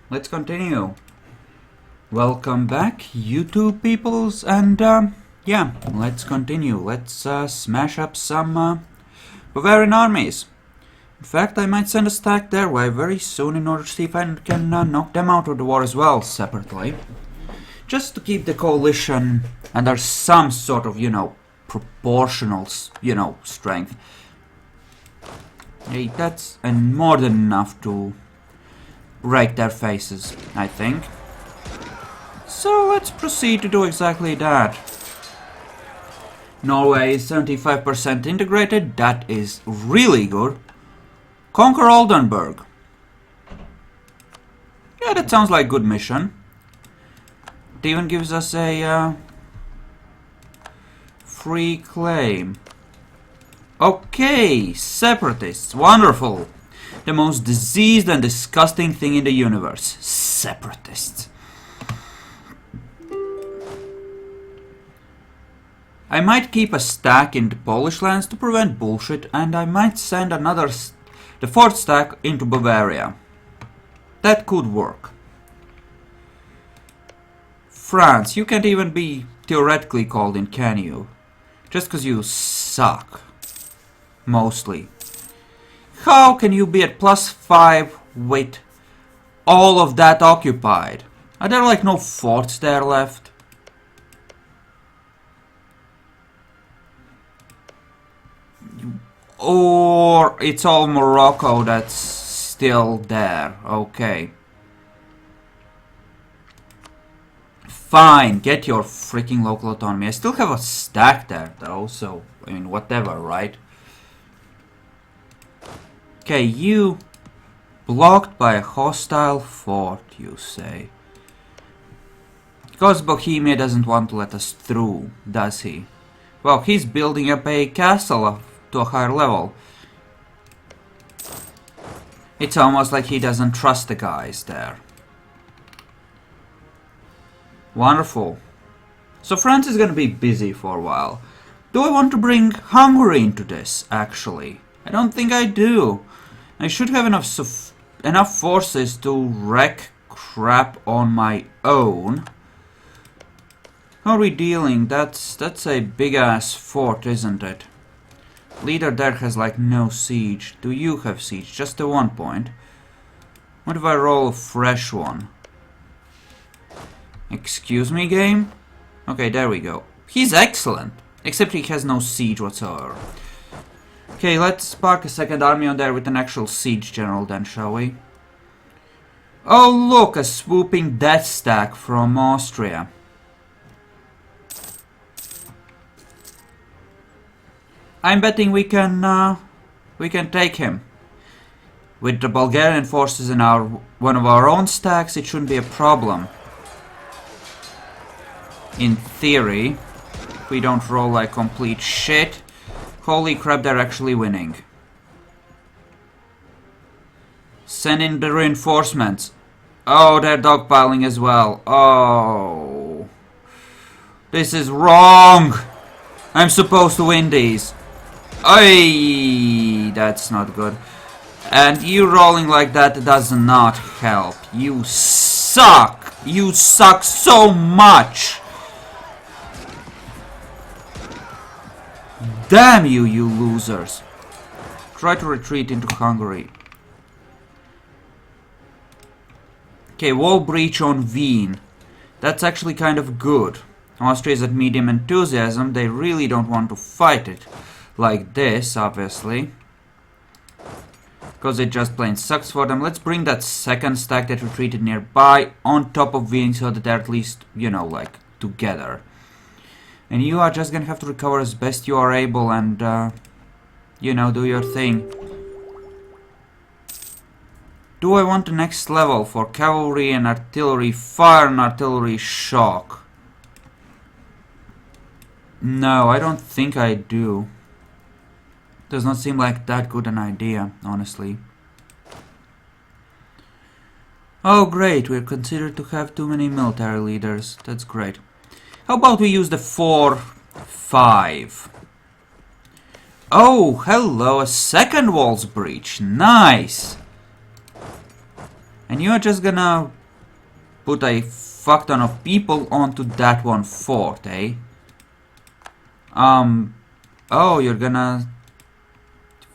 let's continue. Welcome back, YouTube peoples, and yeah, let's continue. Let's smash up some Bavarian armies. In fact, I might send a stack their way very soon in order to see if I can knock them out of the war as well, separately. Just to keep the coalition under some sort of, proportional, strength. Hey, that's more than enough to rake their faces, I think. So let's proceed to do exactly that. Norway is 75% integrated, that is really good. Conquer Oldenburg. Yeah, that sounds like a good mission. It even gives us a free claim. Okay, separatists, wonderful. The most diseased and disgusting thing in the universe. Separatists. I might keep a stack in the Polish lands to prevent bullshit, and I might send the fourth stack into Bavaria. That could work. France, you can't even be theoretically called in, can you? Just because you suck. Mostly. How can you be at +5 with all of that occupied? Are there like no forts there left? Or it's all Morocco that's still there. Okay. Fine, get your freaking local autonomy. I still have a stack there though, so I mean whatever, right? Okay, you blocked by a hostile fort, you say. Because Bohemia doesn't want to let us through, does he? Well, he's building up a castle to a higher level. It's almost like he doesn't trust the guys there. Wonderful. So France is gonna be busy for a while. Do I want to bring Hungary into this, actually? I don't think I do. I should have enough forces to wreck crap on my own. How are we dealing? That's a big-ass fort, isn't it? Leader there has like no siege. Do you have siege? Just a 1 point. What if I roll a fresh one? Excuse me, game? Okay, there we go. He's excellent. Except he has no siege whatsoever. Okay, let's spark a second army on there with an actual siege general then, shall we? Oh look, a swooping death stack from Austria. I'm betting we can take him. With the Bulgarian forces in one of our own stacks, it shouldn't be a problem. In theory, if we don't roll like complete shit. Holy crap, they're actually winning. Send in the reinforcements. Oh, they're dogpiling as well. Oh. This is wrong. I'm supposed to win these. Ay, that's not good. And you rolling like that does not help. You suck. You suck so much. Damn you, you losers. Try to retreat into Hungary. Okay, wall breach on Wien. That's actually kind of good. Austria is at medium enthusiasm. They really don't want to fight it like this, obviously. Because it just plain sucks for them. Let's bring that second stack that retreated nearby on top of Wien so that they're at least, like, together. And you are just gonna have to recover as best you are able and, do your thing. Do I want the next level for cavalry and artillery fire and artillery shock? No, I don't think I do. Does not seem like that good an idea, honestly. Oh great, we're considered to have too many military leaders. That's great. How about we use the 4-5? Oh, hello, a second walls breach. Nice! And you're just gonna put a fuck ton of people onto that one fort, eh? Oh, you're gonna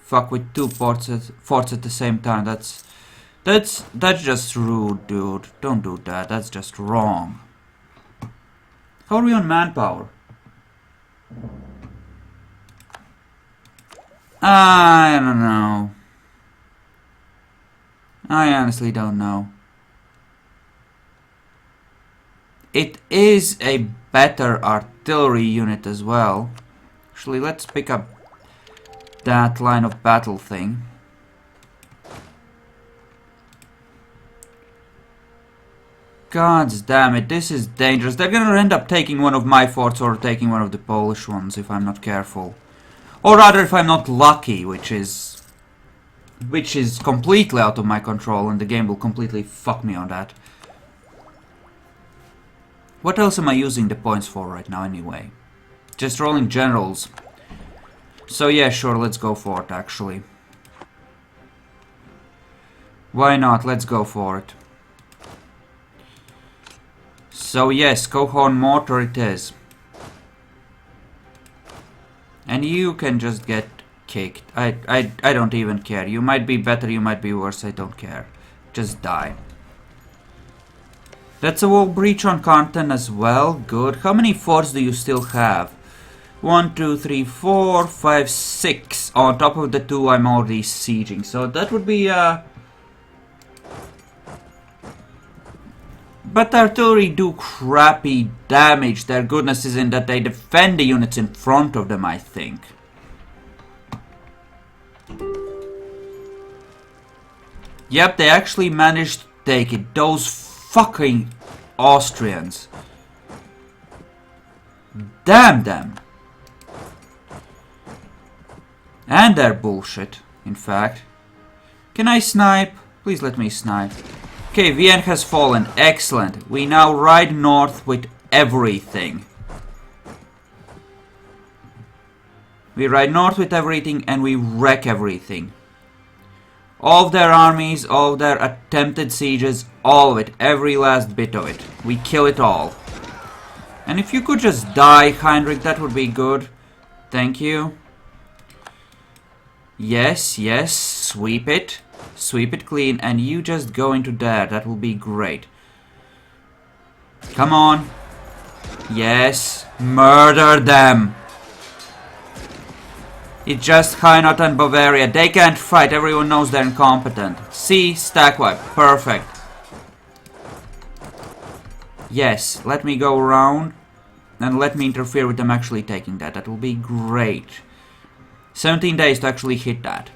fuck with two forts at the same time. That's just rude, dude. Don't do that. That's just wrong. How are we on manpower? I don't know. I honestly don't know. It is a better artillery unit as well. Actually, let's pick up that line of battle thing. God damn it, this is dangerous. They're gonna end up taking one of my forts or taking one of the Polish ones if I'm not careful. Or rather, if I'm not lucky, which is completely out of my control, and the game will completely fuck me on that. What else am I using the points for right now anyway? Just rolling generals. So yeah, sure, let's go for it actually. Why not? Let's go for it. So yes, Cohorn mortar it is. And you can just get kicked. I don't even care. You might be better, you might be worse, I don't care. Just die. That's a wall breach on content as well. Good. How many forts do you still have? 1, 2, 3, 4, 5, 6. On top of the 2 I'm already sieging. So that would be But artillery do crappy damage. Their goodness is in that they defend the units in front of them, I think. Yep, they actually managed to take it. Those fucking Austrians. Damn them. And their bullshit, in fact. Can I snipe? Please let me snipe. Okay, Vienna has fallen. Excellent. We now ride north with everything. We ride north with everything and we wreck everything. All of their armies, all of their attempted sieges, all of it. Every last bit of it. We kill it all. And if you could just die, Heinrich, that would be good. Thank you. Yes, yes. Sweep it. Sweep it clean, and you just go into there. That will be great. Come on. Yes. Murder them. It's just Hainaut and Bavaria. They can't fight. Everyone knows they're incompetent. See? Stack wipe. Perfect. Yes. Let me go around. And let me interfere with them actually taking that. That will be great. 17 days to actually hit that.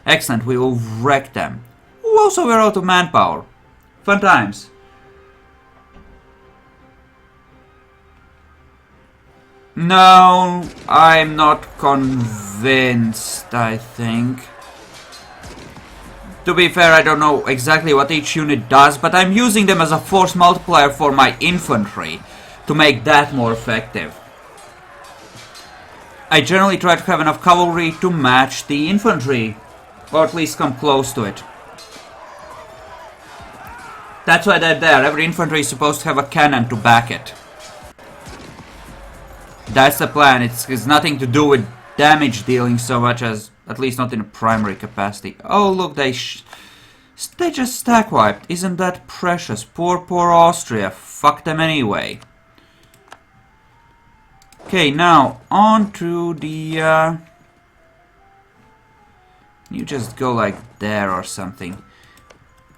Excellent, we will wreck them. Ooh, also we're out of manpower. Fun times. No, I'm not convinced, I think. To be fair, I don't know exactly what each unit does, but I'm using them as a force multiplier for my infantry to make that more effective. I generally try to have enough cavalry to match the infantry. Or at least come close to it. That's why they're there. Every infantry is supposed to have a cannon to back it. That's the plan. It's nothing to do with damage dealing so much as, at least not in a primary capacity. Oh look, they just stack wiped. Isn't that precious? Poor Austria. Fuck them anyway. Okay, now on to the you just go like there or something.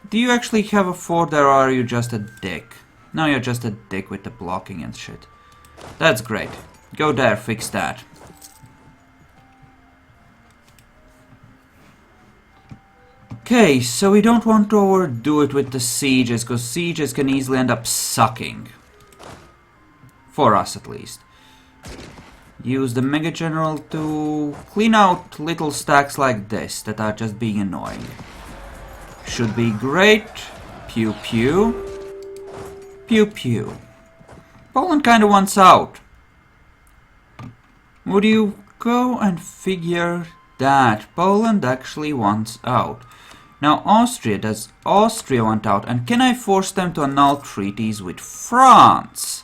Do you actually have a fort there, or are you just a dick? No, you're just a dick with the blocking and shit. That's great. Go there, fix that. Okay, so we don't want to overdo it with the sieges, because sieges can easily end up sucking. For us, at least. Use the Mega General to clean out little stacks like this that are just being annoying. Should be great. Pew pew. Pew pew. Poland kinda wants out. Would you go and figure that? Poland actually wants out. Now Austria, does Austria want out? And can I force them to annul treaties with France?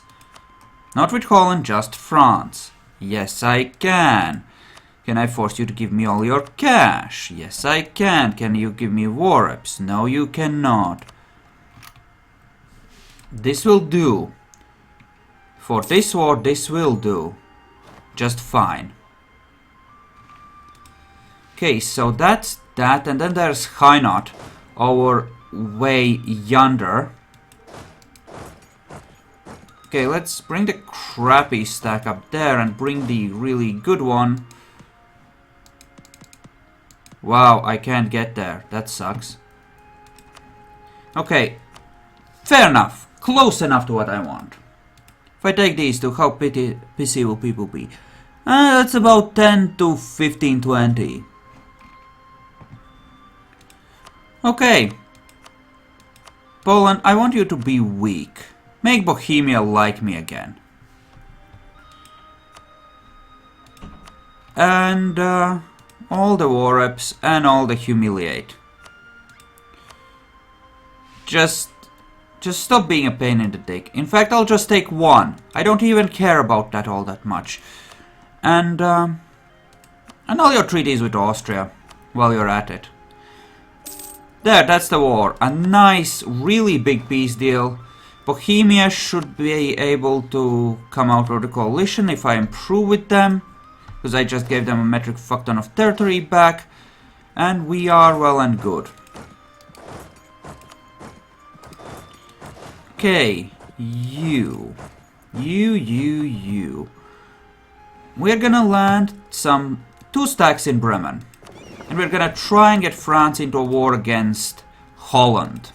Not with Holland, just France. Yes, I can. Can I force you to give me all your cash? Yes, I can. Can you give me war reps? No, you cannot. This will do. For this war, this will do. Just fine. Okay, so that's that. And then there's Hainaut, our way yonder. Okay, let's bring the crappy stack up there and bring the really good one. Wow, I can't get there. That sucks. Okay, fair enough. Close enough to what I want. If I take these two, how pissy will people be? That's about 10 to 15, 20. Okay. Poland, I want you to be weak. Make Bohemia like me again. And all the war reps and all the humiliate. Just stop being a pain in the dick. In fact, I'll just take one. I don't even care about that all that much. And all your treaties with Austria while you're at it. There, that's the war. A nice, really big peace deal. Bohemia should be able to come out of the coalition if I improve with them. Because I just gave them a metric fuck ton of territory back. And we are well and good. Okay, you. We're gonna land some 2 stacks in Bremen. And we're gonna try and get France into a war against Holland.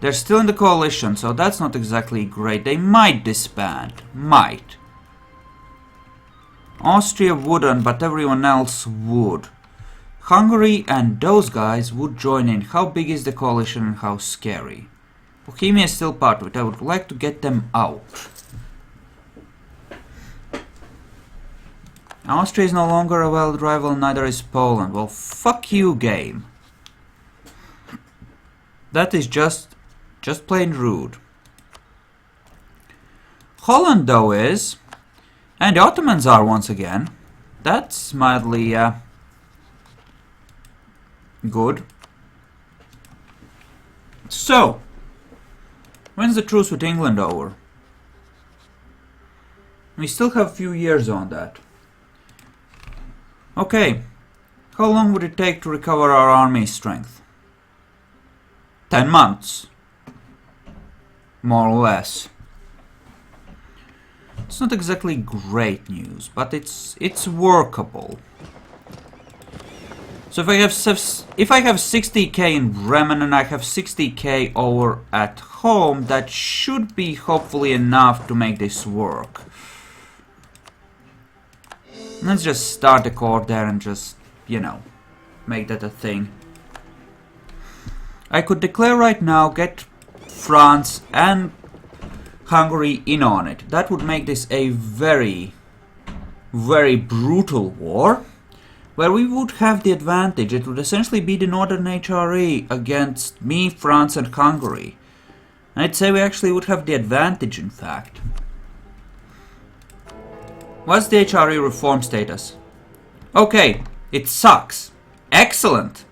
They're still in the coalition, so that's not exactly great. They might disband. Might. Austria wouldn't, but everyone else would. Hungary and those guys would join in. How big is the coalition and how scary? Bohemia is still part of it. I would like to get them out. Austria is no longer a world rival, neither is Poland. Well, fuck you, game. That is just plain rude. Holland, though, is... And the Ottomans are once again. That's mildly good. So, when's the truce with England over? We still have a few years on that. Okay, how long would it take to recover our army strength? 10 months. More or less. It's not exactly great news, but it's workable. So if I have 60k in Bremen and I have 60k over at home, that should be hopefully enough to make this work. Let's just start the court there and just, you know, make that a thing. I could declare right now, get France and Hungary in on it. That would make this a very, very brutal war, where we would have the advantage. It would essentially be the Northern HRE against me, France and Hungary. I'd say we actually would have the advantage, in fact. What's the HRE reform status? Okay, it sucks. Excellent.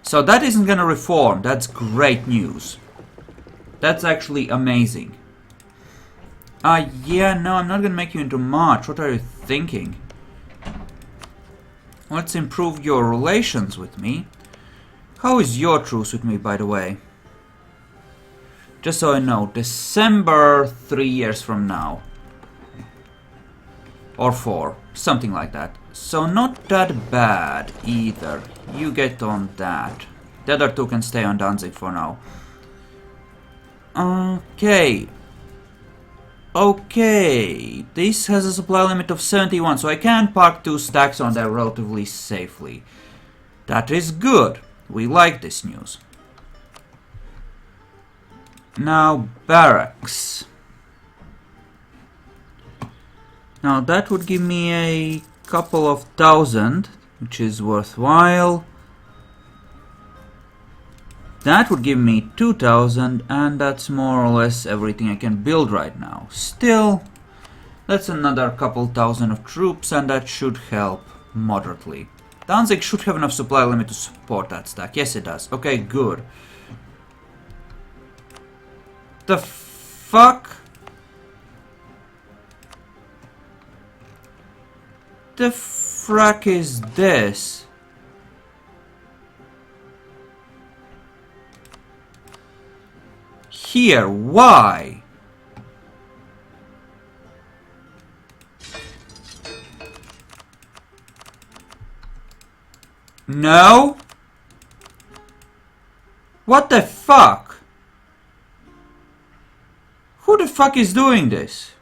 So that isn't gonna reform. That's great news. That's actually amazing. Yeah, no, I'm not gonna make you into March. What are you thinking? Let's improve your relations with me. How is your truce with me, by the way? Just so I know, December 3 years from now. Or 4, something like that. So not that bad either. You get on that. The other two can stay on Danzig for now. Okay. Okay. This has a supply limit of 71, so I can park 2 stacks on there relatively safely. That is good. We like this news. Now, barracks. Now that would give me a couple of thousand, which is worthwhile. That would give me 2,000, and that's more or less everything I can build right now. Still, that's another couple thousand of troops, and that should help moderately. Danzig should have enough supply limit to support that stack. Yes, it does. Okay, good. The fuck? The frack is this? Here, why? No? What the fuck? Who the fuck is doing this?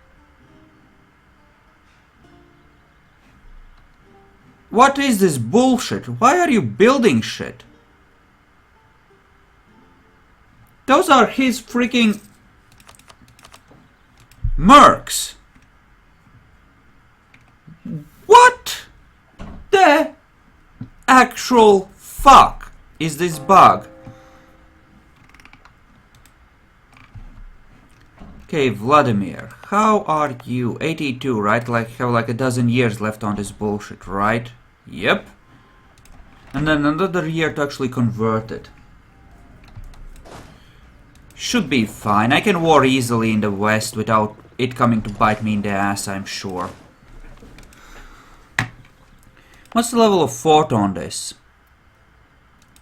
What is this bullshit? Why are you building shit? Those are his freaking mercs. What the actual fuck is this bug? Okay, Vladimir, how are you? 82, right? Like, have like a dozen years left on this bullshit, right? Yep. And then another year to actually convert it. Should be fine. I can war easily in the west without it coming to bite me in the ass, I'm sure. What's the level of fort on this?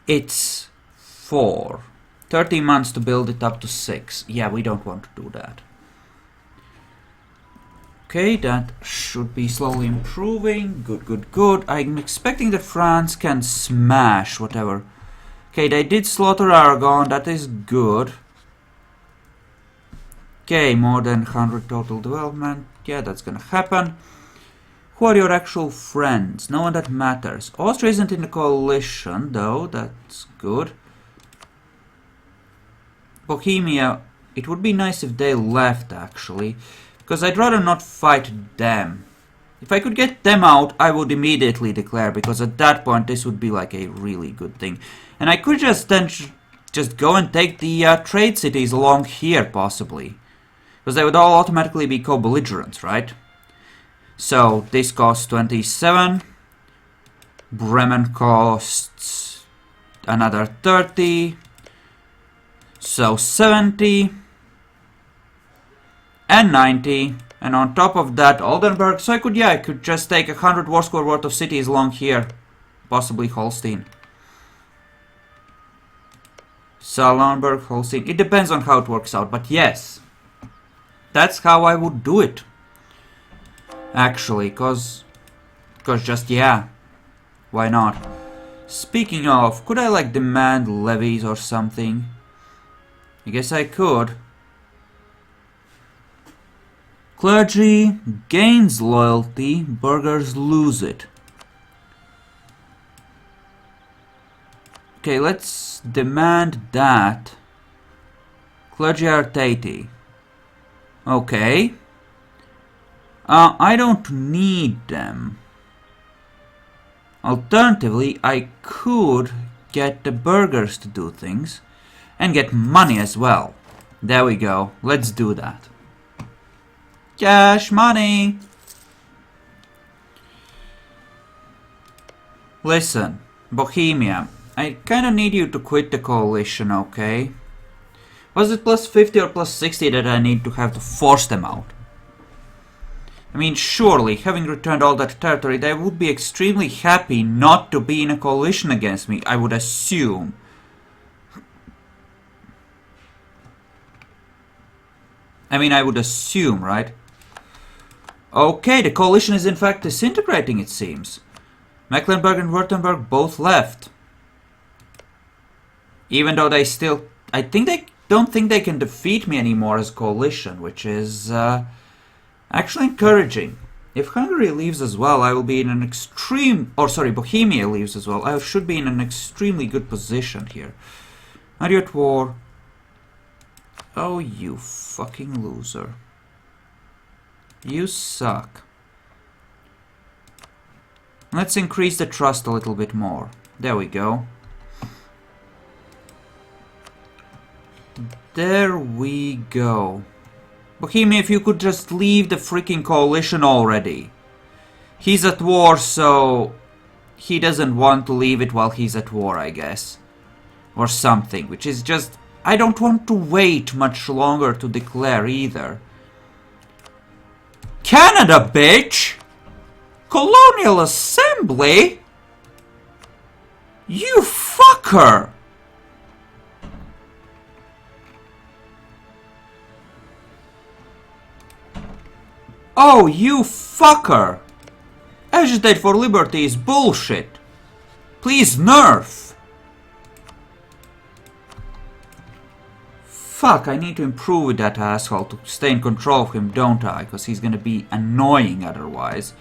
It's 4. 30 months to build it up to 6. Yeah, we don't want to do that. Okay, that should be slowly improving. Good, good, good. I'm expecting that France can smash whatever. Okay, they did slaughter Aragon. That is good. Okay, more than 100 total development. Yeah, that's gonna happen. Who are your actual friends? No one that matters. Austria isn't in the coalition, though. That's good. Bohemia, it would be nice if they left, actually. Because I'd rather not fight them. If I could get them out, I would immediately declare. Because at that point, this would be like a really good thing. And I could just then just go and take the trade cities along here, possibly. Because they would all automatically be co-belligerents, right? So, this costs 27. Bremen costs another 30. So, 70. And 90. And on top of that, Oldenburg. So I could just take 100 war square worth of cities along here. Possibly Holstein. Saarlandburg, Holstein. It depends on how it works out, but yes. That's how I would do it. Actually, cause just, yeah. Why not? Speaking of, could I like demand levies or something? I guess I could. Clergy gains loyalty, burghers lose it. Okay, let's demand that. Clergy are 80. Okay. I don't need them. Alternatively, I could get the burghers to do things and get money as well. There we go. Let's do that. Cash money! Listen, Bohemia, I kinda need you to quit the coalition, okay? Was it plus 50 or plus 60 that I need to have to force them out? I mean, surely, having returned all that territory, they would be extremely happy not to be in a coalition against me, I would assume. I mean, I would assume, right? Okay, the coalition is in fact disintegrating, it seems. Mecklenburg and Württemberg both left. Even though they still... I think they don't think they can defeat me anymore as a coalition, which is actually encouraging. If Hungary leaves as well, I will be in an extreme... Or sorry, Bohemia leaves as well. I should be in an extremely good position here. Are you at war? Oh, you fucking loser. You suck. Let's increase the trust a little bit more. There we go. There we go. Bohemia, if you could just leave the freaking coalition already. He's at war, so he doesn't want to leave it while he's at war, I guess. Or something, which is just... I don't want to wait much longer to declare either. Canada, bitch! Colonial Assembly? You fucker! Oh, you fucker! Agitate for liberty is bullshit. Please nerf. Fuck, I need to improve with that asshole to stay in control of him, don't I? Because he's gonna be annoying otherwise.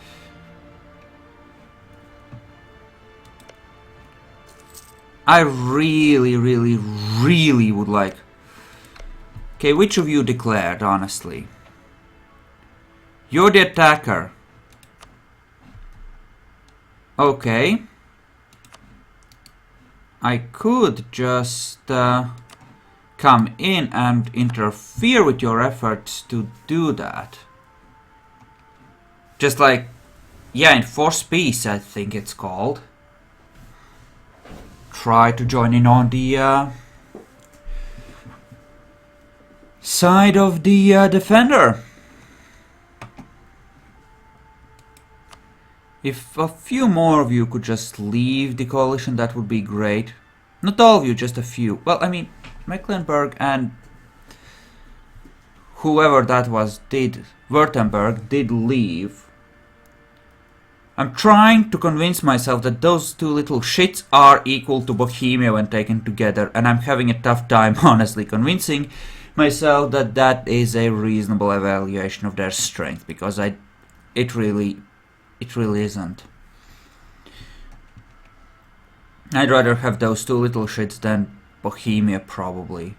I really would like... Okay, which of you declared, honestly? You're the attacker. Okay. I could just come in and interfere with your efforts to do that. Just like, yeah, enforce peace, I think it's called. Try to join in on the side of the defender. If a few more of you could just leave the coalition, that would be great. Not all of you, just a few. Well, I mean, Mecklenburg and whoever that was Württemberg did leave. I'm trying to convince myself that those two little shits are equal to Bohemia when taken together, and I'm having a tough time honestly convincing myself that that is a reasonable evaluation of their strength, because it really isn't. I'd rather have those two little shits than Bohemia, probably.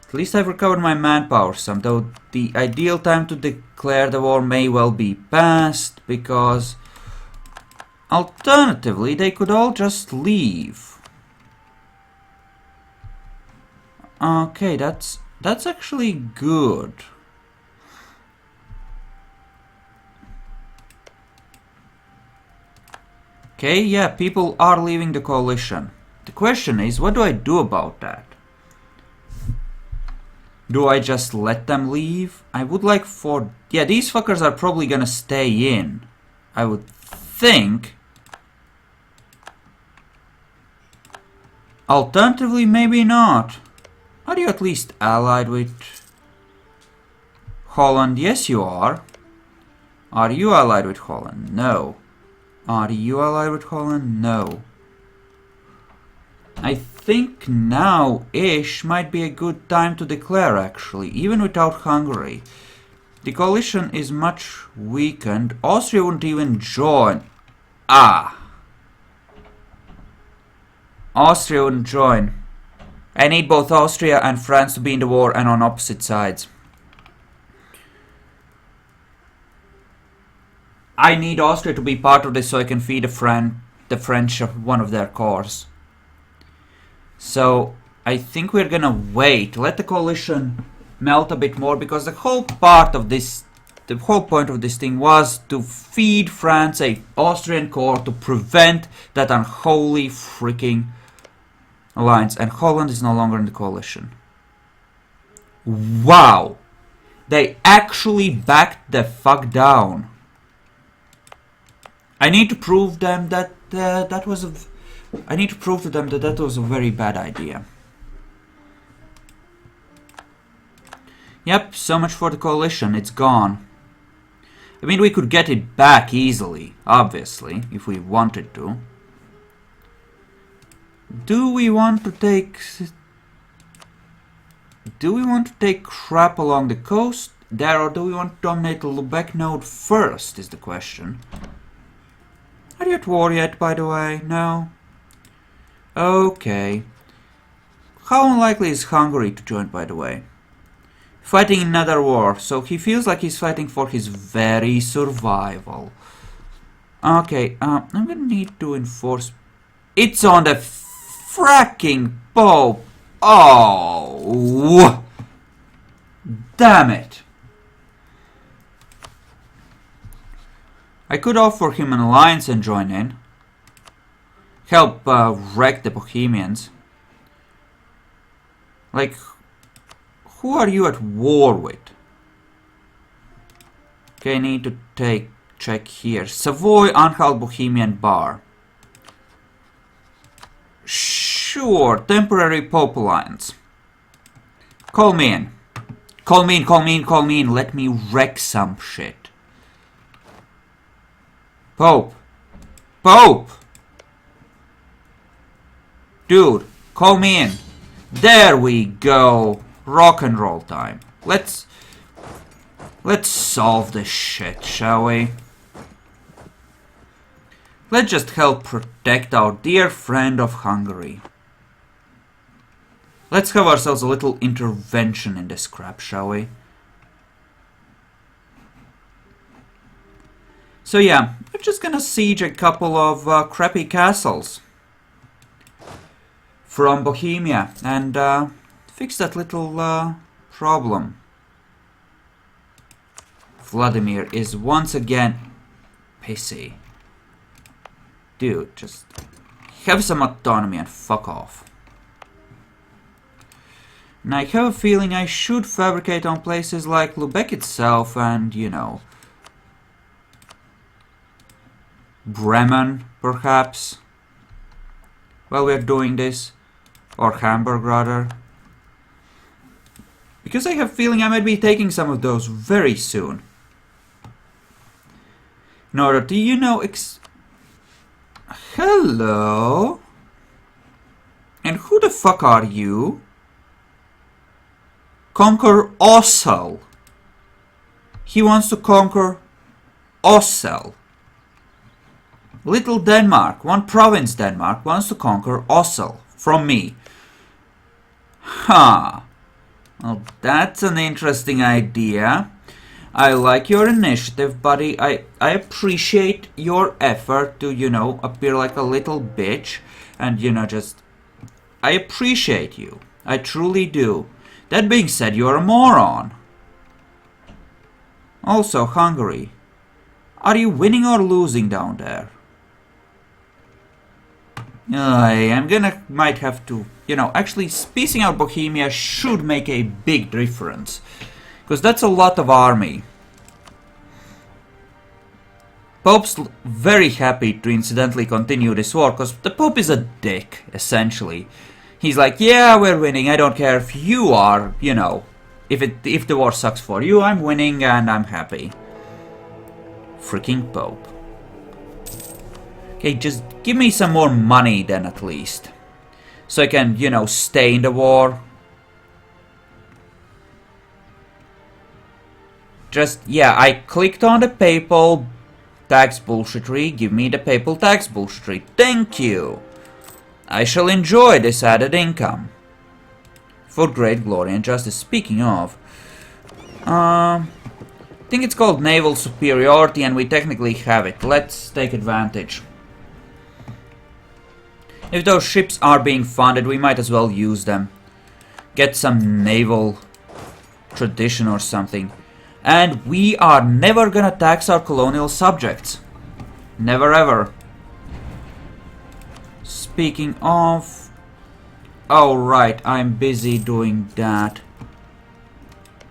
At least I've recovered my manpower some, though the ideal time to declare the war may well be past, because alternatively they could all just leave. Okay, that's actually good. Okay, yeah, people are leaving the coalition. The question is, what do I do about that? Do I just let them leave? I would like for... Yeah, these fuckers are probably gonna stay in, I would think. Alternatively, maybe not. Are you at least allied with Holland? Yes, you are. Are you allied with Holland? No. Are you allied with Holland? No. I think now-ish might be a good time to declare, actually, even without Hungary. The coalition is much weakened. Austria wouldn't even join. Ah! Austria wouldn't join. I need both Austria and France to be in the war and on opposite sides. I need Austria to be part of this so I can feed the French one of their cores. So I think we're gonna wait, let the coalition melt a bit more, because the whole point of this thing was to feed France a Austrian core to prevent that unholy freaking alliance. And Holland is no longer in the coalition. Wow! They actually backed the fuck down. I need to prove them that I need to prove to them that that was a very bad idea. Yep, so much for the coalition, it's gone. I mean, we could get it back easily, obviously, if we wanted to. Do we want to take crap along the coast there, or do we want to dominate the Lubeck node first, is the question. Are you at war yet, by the way? No? Okay. How unlikely is Hungary to join, by the way? Fighting another war, so he feels like he's fighting for his very survival. Okay, I'm gonna need to enforce... It's on the fracking Pope! Oh! Damn it! I could offer him an alliance and join in. Help wreck the Bohemians. Like, who are you at war with? Okay, I need to check here. Savoy, Anhalt, Bohemian Bar. Sure, temporary Pope alliance. Call me in. Call me in, call me in, call me in. Let me wreck some shit. Pope. Pope! Dude, call me in. There we go. Rock and roll time. Let's solve this shit, shall we? Let's just help protect our dear friend of Hungary. Let's have ourselves a little intervention in this crap, shall we? So yeah, we're just gonna siege a couple of crappy castles from Bohemia and fix that little problem. Vladimir is once again pissy. Dude, just have some autonomy and fuck off. And I have a feeling I should fabricate on places like Lubeck itself and, you know, Bremen, perhaps, while we're doing this. Or Hamburg, rather. Because I have a feeling I might be taking some of those very soon. In order to, you know, hello? And who the fuck are you? Conquer Ossel. He wants to conquer Ossel. Little Denmark, one province Denmark, wants to conquer Ossel from me. Huh. Well, that's an interesting idea. I like your initiative, buddy. I appreciate your effort to, you know, appear like a little bitch. And, you know, just... I appreciate you. I truly do. That being said, you're a moron. Also, Hungary. Are you winning or losing down there? Might have to, you know, actually spacing out Bohemia should make a big difference. Because that's a lot of army. Pope's very happy to incidentally continue this war, because the Pope is a dick, essentially. He's like, yeah, we're winning, I don't care if you are, you know. If the war sucks for you, I'm winning and I'm happy. Freaking Pope. Okay, just give me some more money then at least. So I can, you know, stay in the war. Just, yeah, I clicked on the papal tax bullshitry. Give me the papal tax bullshitry. Thank you. I shall enjoy this added income. For great glory and justice. Speaking of, I think it's called naval superiority and we technically have it. Let's take advantage. If those ships are being funded, we might as well use them. Get some naval tradition or something. And we are never gonna tax our colonial subjects. Never ever. Speaking of... Oh right, I'm busy doing that.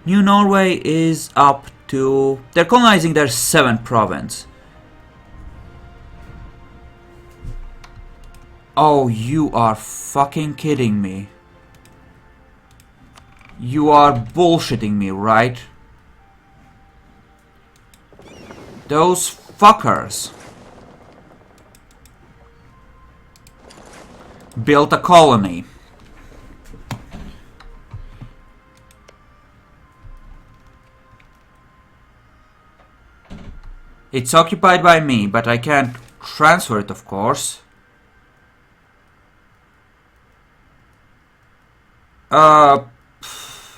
New Norway is up to... They're colonizing their 7th province. Oh, you are fucking kidding me. You are bullshitting me, right? Those fuckers built a colony. It's occupied by me, but I can't transfer it, of course.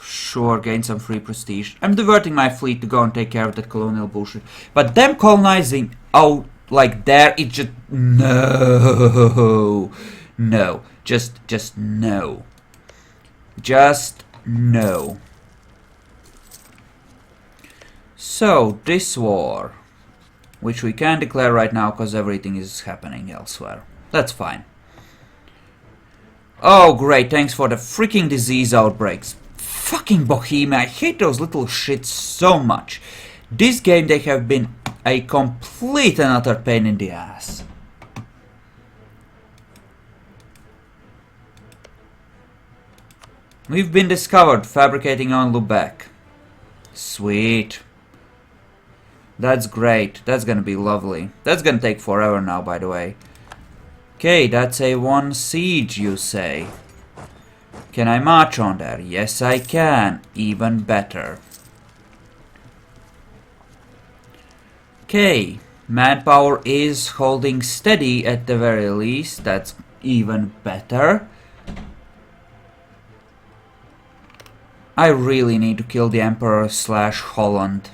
Sure, gain some free prestige. I'm diverting my fleet to go and take care of that colonial bullshit. But them colonizing out like there, it just... No. No. Just no. Just no. So, this war, which we can't declare right now because everything is happening elsewhere. That's fine. Oh great, thanks for the freaking disease outbreaks. Fucking Bohemia, I hate those little shits so much. This game, they have been a complete and utter pain in the ass. We've been discovered fabricating on Lubeck. Sweet. That's great. That's gonna be lovely. That's gonna take forever now, by the way. Okay, that's a 1 siege, you say. Can I march on there? Yes, I can. Even better. Okay, manpower is holding steady at the very least. That's even better. I really need to kill the Emperor / Holland.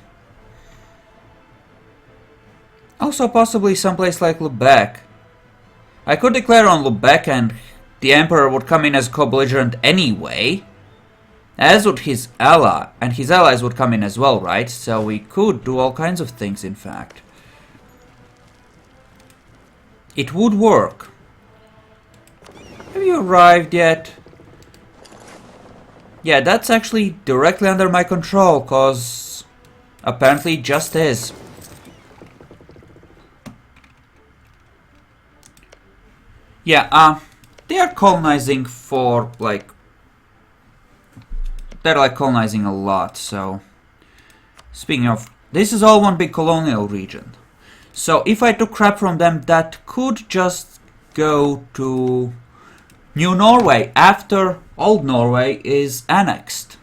Also possibly someplace like Lubeck. I could declare on Lubeck and the Emperor would come in as co-belligerent anyway. As would his ally, and his allies would come in as well, right? So we could do all kinds of things, in fact. It would work. Have you arrived yet? Yeah, that's actually directly under my control, cause apparently it just is. Yeah, they are colonizing for, like... They're, like, colonizing a lot, so... Speaking of... This is all one big colonial region. So, if I took crap from them, that could just go to... New Norway, after Old Norway is annexed.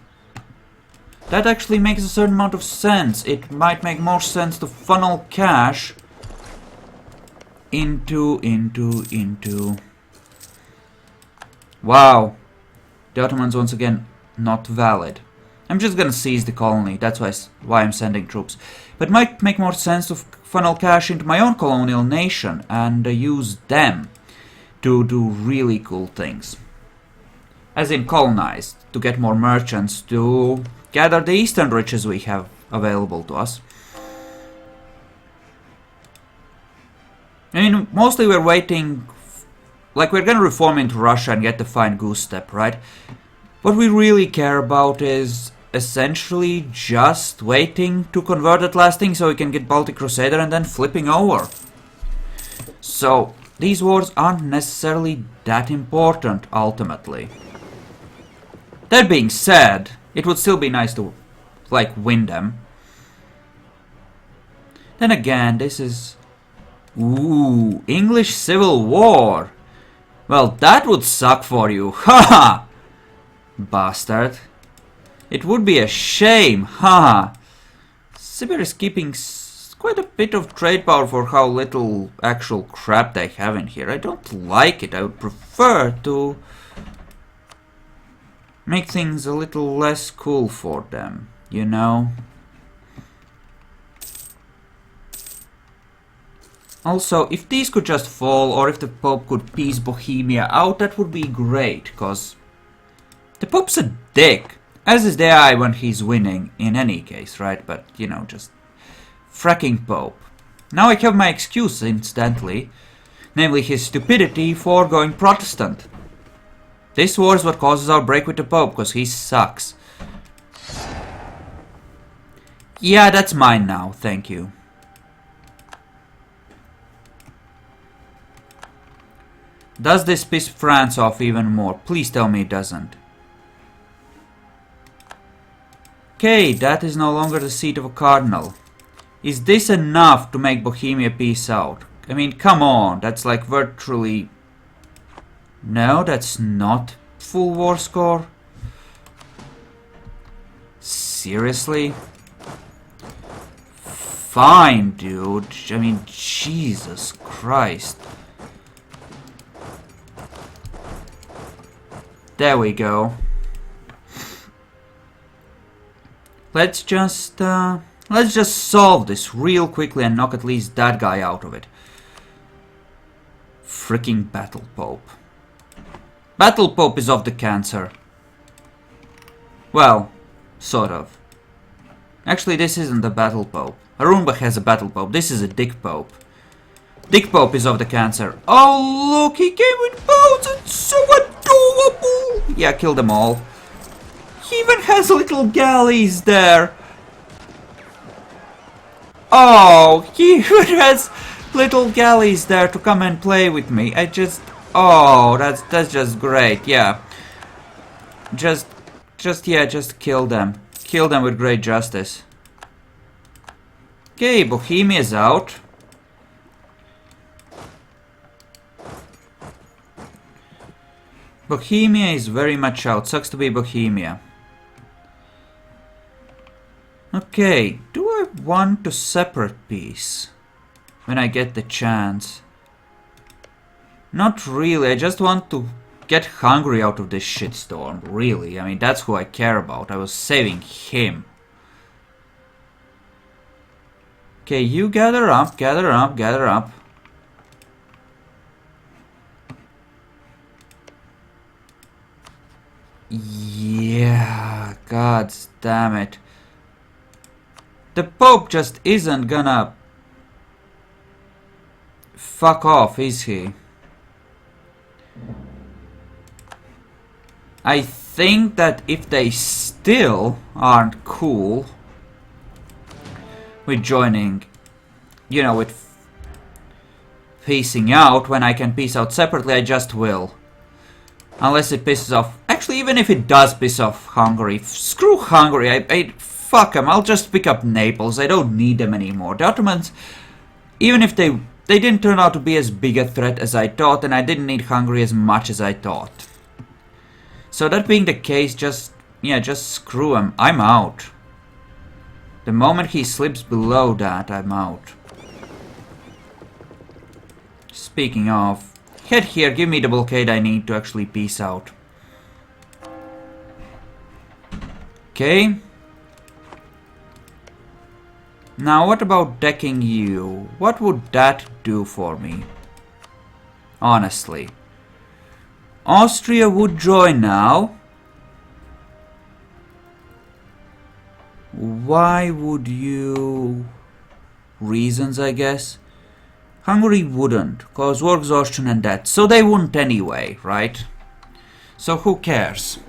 That actually makes a certain amount of sense. It might make more sense to funnel cash... into... Wow. The Ottomans once again not valid. I'm just gonna seize the colony, that's why I'm sending troops. But it might make more sense to funnel cash into my own colonial nation and use them to do really cool things. As in colonize, to get more merchants, to gather the eastern riches we have available to us. I mean, mostly we're waiting, like we're gonna reform into Russia and get the fine goose step, right? What we really care about is essentially just waiting to convert that last thing so we can get Baltic Crusader and then flipping over. So, these wars aren't necessarily that important, ultimately. That being said, it would still be nice to, like, win them. Then again, this is... Ooh, English Civil War! Well, that would suck for you, haha! Bastard. It would be a shame, haha! Sibir is keeping quite a bit of trade power for how little actual crap they have in here. I don't like it. I would prefer to make things a little less cool for them, you know? Also, if these could just fall, or if the Pope could piece Bohemia out, that would be great, cause the Pope's a dick. As is the AI when he's winning, in any case, right? But, you know, just... fracking Pope. Now I have my excuse, incidentally. Namely, his stupidity for going Protestant. This war is what causes our break with the Pope, because he sucks. Yeah, that's mine now, thank you. Does this piss France off even more? Please tell me it doesn't. Okay, that is no longer the seat of a cardinal. Is this enough to make Bohemia peace out? I mean, come on, that's like virtually... No, that's not full war score. Seriously? Fine, dude. I mean, Jesus Christ. There we go. Let's just solve this real quickly and knock at least that guy out of it. Freaking Battle Pope. Battle Pope is of the cancer. Well, sort of. Actually, this isn't the Battle Pope. Arunbach has a Battle Pope. This is a Dick Pope. Dick Pope is of the cancer. Oh, look, he came with boats. It's so adorable. Yeah, kill them all. He even has little galleys there. Oh, he even has little galleys there to come and play with me. Oh, that's just great. Yeah. Just kill them. Kill them with great justice. Okay, Bohemia's out. Bohemia is very much out. Sucks to be Bohemia. Okay, do I want to separate peace when I get the chance? Not really, I just want to get Hungary out of this shitstorm, really. I mean, that's who I care about. I was saving him. Okay, you gather up, gather up, gather up. Yeah, god damn it. The Pope just isn't gonna fuck off, is he? I think that if they still aren't cool with joining, you know, with piecing out when I can piece out separately, I just will. Unless it pisses off. Actually, even if it does piss off Hungary, screw Hungary. Fuck them. I'll just pick up Naples. I don't need them anymore. The Ottomans, even if they didn't turn out to be as big a threat as I thought, and I didn't need Hungary as much as I thought. So that being the case, just screw him. I'm out. The moment he slips below that, I'm out. Speaking of, head here, give me the blockade I need to actually peace out. Okay. Now what about decking you? What would that do for me? Honestly. Austria would join now. Why would you... Reasons, I guess. Hungary wouldn't, cause war exhaustion and debt. So they wouldn't anyway, right? So who cares?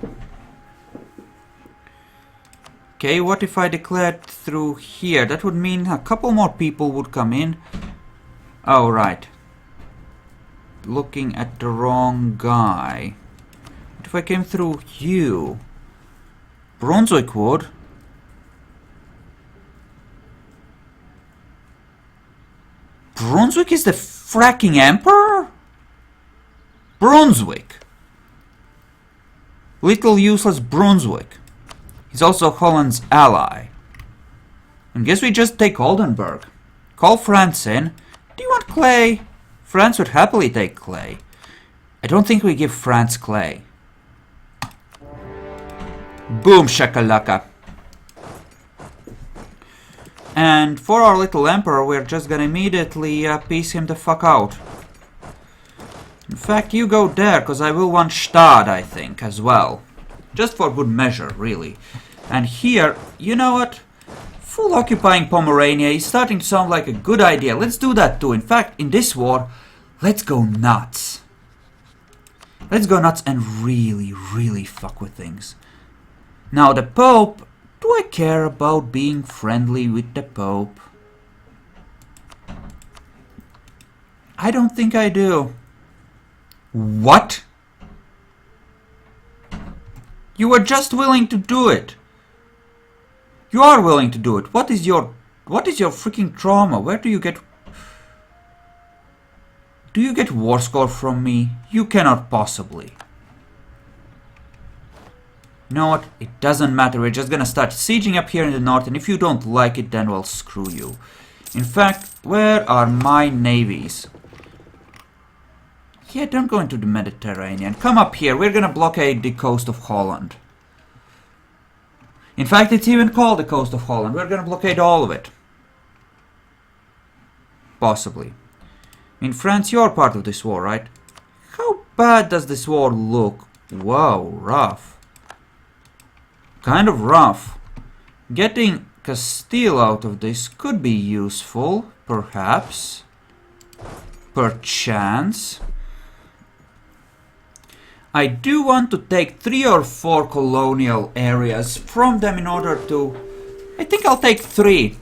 Okay, what if I declared through here? That would mean a couple more people would come in. Oh, right. Looking at the wrong guy. What if I came through you? Brunswick would. Brunswick is the fracking emperor? Brunswick. Little useless Brunswick. He's also Holland's ally. And guess we just take Oldenburg. Call France in. Do you want clay? France would happily take clay. I don't think we give France clay. Boom shakalaka. And for our little emperor, we're just gonna immediately piece him the fuck out. In fact, you go there, because I will want Stad, I think, as well. Just for good measure, really. And here, you know what? Full occupying Pomerania is starting to sound like a good idea. Let's do that too. In fact, in this war, let's go nuts. Let's go nuts and really, really fuck with things. Now, the Pope... Do I care about being friendly with the Pope? I don't think I do. What? You were just willing to do it. You are willing to do it. What is your freaking trauma? Where do you get... Do you get war score from me? You cannot possibly. You know what? It doesn't matter. We're just gonna start sieging up here in the north, and if you don't like it, then well, screw you. In fact, where are my navies? Yeah, don't go into the Mediterranean. Come up here. We're gonna blockade the coast of Holland. In fact, it's even called the coast of Holland. We're gonna blockade all of it. Possibly. In France, you're part of this war, right? How bad does this war look? Whoa, rough. Kind of rough. Getting Castile out of this could be useful, perhaps. Perchance. I do want to take 3 or 4 colonial areas from them in order to... I think I'll take 3.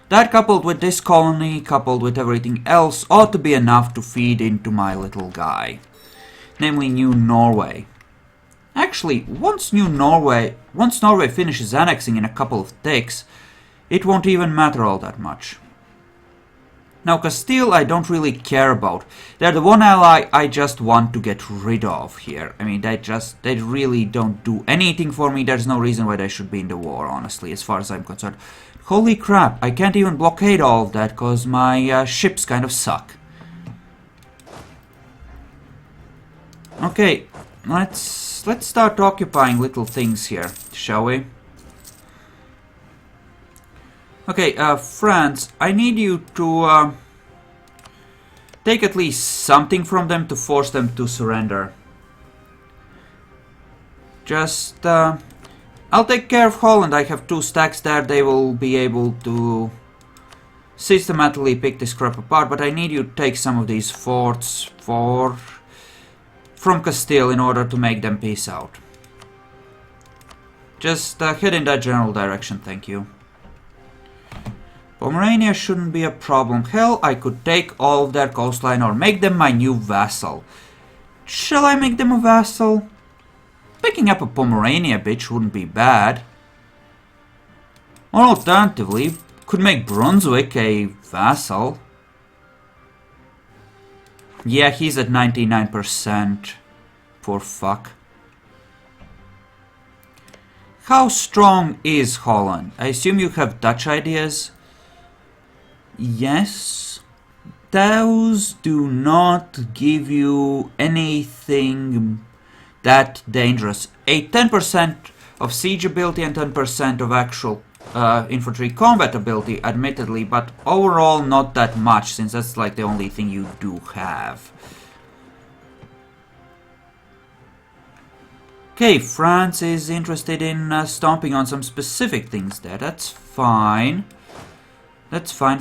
That coupled with this colony, coupled with everything else, ought to be enough to feed into my little guy. Namely New Norway. Actually, once Norway finishes annexing in a couple of ticks, it won't even matter all that much. Now Castile I don't really care about. They're the one ally I just want to get rid of here. I mean, they really don't do anything for me. There's no reason why they should be in the war, honestly, as far as I'm concerned. Holy crap, I can't even blockade all of that because my ships kind of suck. Okay, let's start occupying little things here, shall we? Okay, France, I need you to take at least something from them to force them to surrender. Just, I'll take care of Holland. I have 2 stacks there. They will be able to systematically pick this crap apart, but I need you to take some of these forts from Castile in order to make them peace out. Just head in that general direction, thank you. Pomerania shouldn't be a problem. Hell, I could take all of their coastline or make them my new vassal. Shall I make them a vassal? Picking up a Pomerania bitch wouldn't be bad. Or alternatively, could make Brunswick a vassal. Yeah, he's at 99%. Poor fuck. How strong is Holland? I assume you have Dutch ideas? Yes. Those do not give you anything that dangerous. A 10% of siege ability and 10% of actual infantry combat ability, admittedly, but overall not that much, since that's like the only thing you do have. Okay, France is interested in stomping on some specific things there. That's fine. That's fine.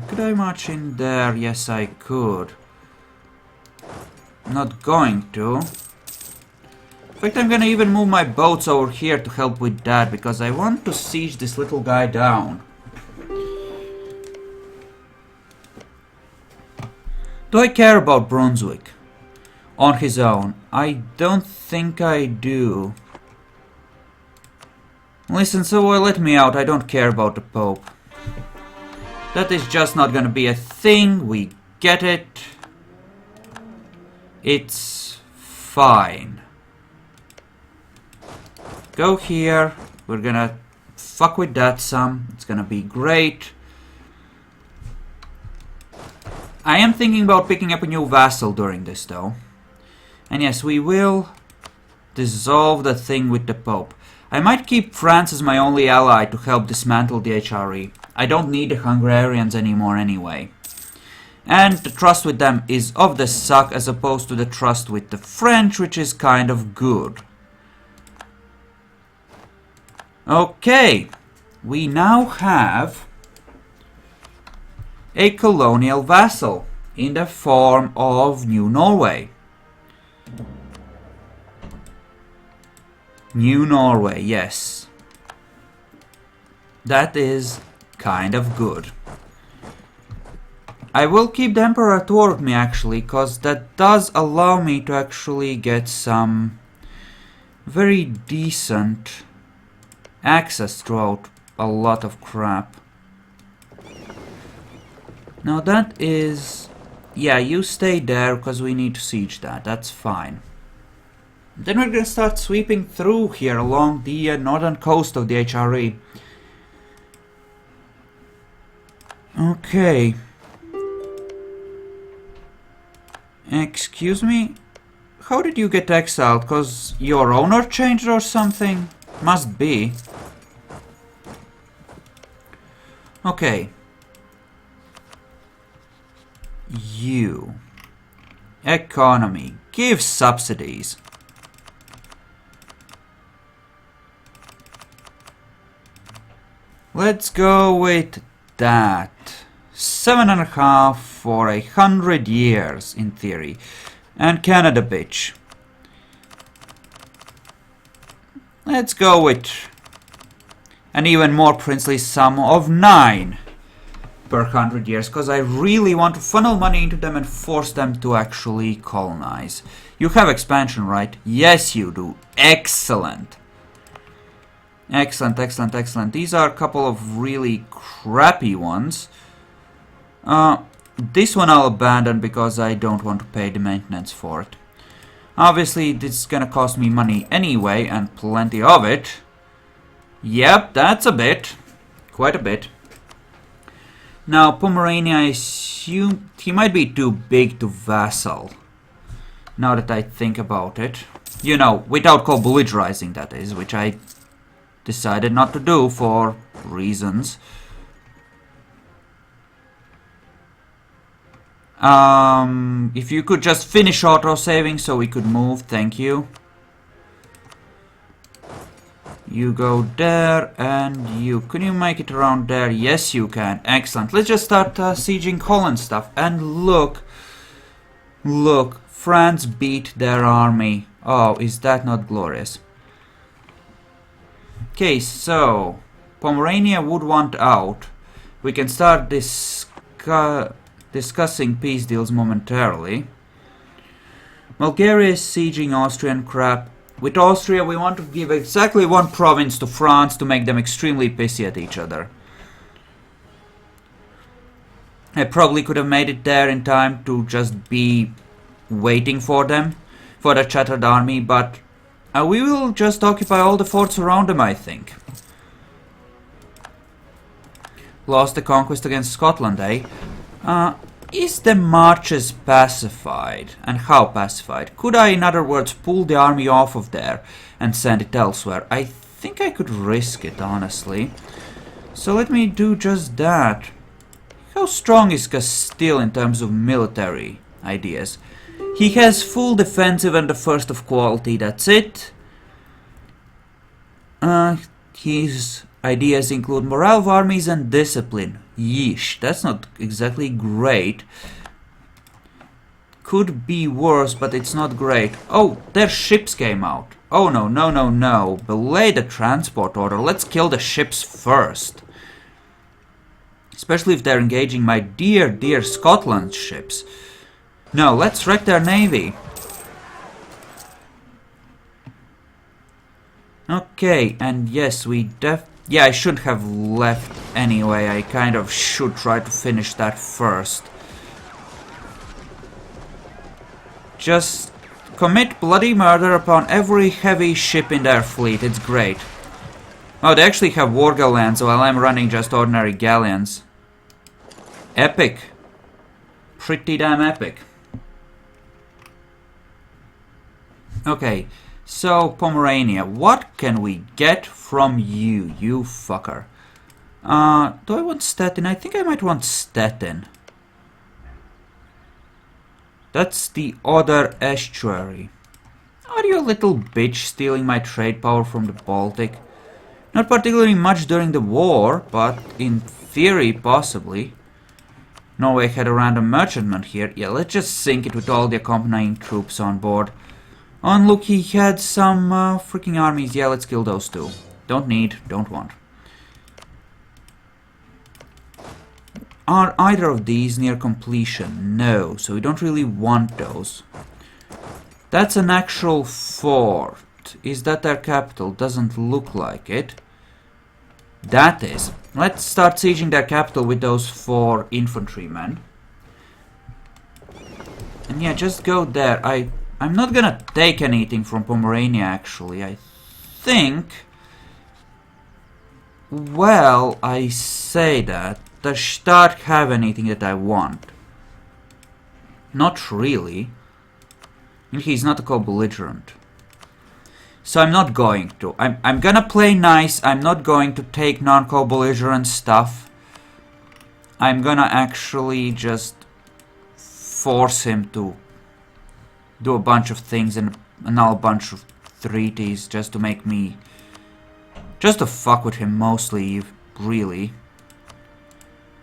Could I march in there? Yes, I could. I'm not going to. In fact, I'm gonna even move my boats over here to help with that, because I want to siege this little guy down. Do I care about Brunswick? On his own? I don't think I do. Listen, so let me out. I don't care about the Pope. That is just not gonna be a thing. We get it. It's fine. Go here. We're gonna fuck with that some. It's gonna be great. I am thinking about picking up a new vassal during this though. And yes, we will dissolve the thing with the Pope. I might keep France as my only ally to help dismantle the HRE. I don't need the Hungarians anymore anyway. And the trust with them is of the suck as opposed to the trust with the French, which is kind of good. Okay, we now have a colonial vassal in the form of New Norway. New Norway, yes. That is kind of good. I will keep the Emperor toward me actually, cause that does allow me to actually get some very decent access throughout a lot of crap. Now that is... yeah, you stay there because we need to siege that. That's fine. Then we're gonna start sweeping through here along the northern coast of the HRE. Okay. Excuse me? How did you get exiled? Because your owner changed or something? Must be. Okay. You. Economy. Give subsidies. Let's go with that. 7.5 for 100 years, in theory. And Canada, bitch. Let's go with an even more princely sum of 9 per 100 years, because I really want to funnel money into them and force them to actually colonize. You have expansion, right? Yes, you do. Excellent. Excellent, excellent, excellent. These are a couple of really crappy ones. This one I'll abandon because I don't want to pay the maintenance for it. Obviously, this is gonna cost me money anyway, and plenty of it. Yep, that's a bit. Quite a bit. Now, Pomerania, I assume he might be too big to vassal. Now that I think about it. You know, without co-belligerizing, that is, which I decided not to do for reasons. If you could just finish auto-saving so we could move, thank you. You go there, and you... Can you make it around there? Yes, you can. Excellent. Let's just start sieging Holland stuff. And look. Look. France beat their army. Oh, is that not glorious? Okay, so... Pomerania would want out. We can start discussing peace deals momentarily. Bulgaria is sieging Austrian crap. With Austria, we want to give exactly one province to France to make them extremely pissy at each other. I probably could have made it there in time to just be waiting for them, for the shattered army, but we will just occupy all the forts around them, I think. Lost the conquest against Scotland, eh? Is the marches pacified? And how pacified? Could I, in other words, pull the army off of there and send it elsewhere? I think I could risk it, honestly. So let me do just that. How strong is Castile in terms of military ideas? He has full defensive and the first of quality, that's it. His ideas include morale of armies and discipline. Yeesh, that's not exactly great. Could be worse, but it's not great. Oh, their ships came out. Oh no, no, no, no. Belay the transport order. Let's kill the ships first. Especially if they're engaging my dear, dear Scotland ships. No, let's wreck their navy. Okay, and yes, yeah, I should have left anyway. I kind of should try to finish that first. Just commit bloody murder upon every heavy ship in their fleet. It's great. Oh, they actually have war galleons while I'm running just ordinary galleons. Epic. Pretty damn epic. Okay, so Pomerania, what can we get from you, you fucker? Do I want Stettin? I think I might want Stettin. That's the Oder estuary. Are you a little bitch stealing my trade power from the Baltic? Not particularly much during the war, but in theory, possibly. Norway had a random merchantman here. Yeah, let's just sink it with all the accompanying troops on board. Oh, and look, he had some freaking armies. Yeah, let's kill those two. Don't need, don't want. Are either of these near completion? No, so we don't really want those. That's an actual fort. Is that their capital? Doesn't look like it. That is. Let's start sieging their capital with those 4 infantrymen. And yeah, just go there. I'm not gonna take anything from Pomerania, actually. I think... Well, I say that. Does Stark have anything that I want? Not really. He's not a co-belligerent. So I'm not going to. I'm gonna play nice. I'm not going to take non-co-belligerent stuff. I'm gonna actually just force him to do a bunch of things and annul a bunch of treaties just to make me... just to fuck with him mostly, really.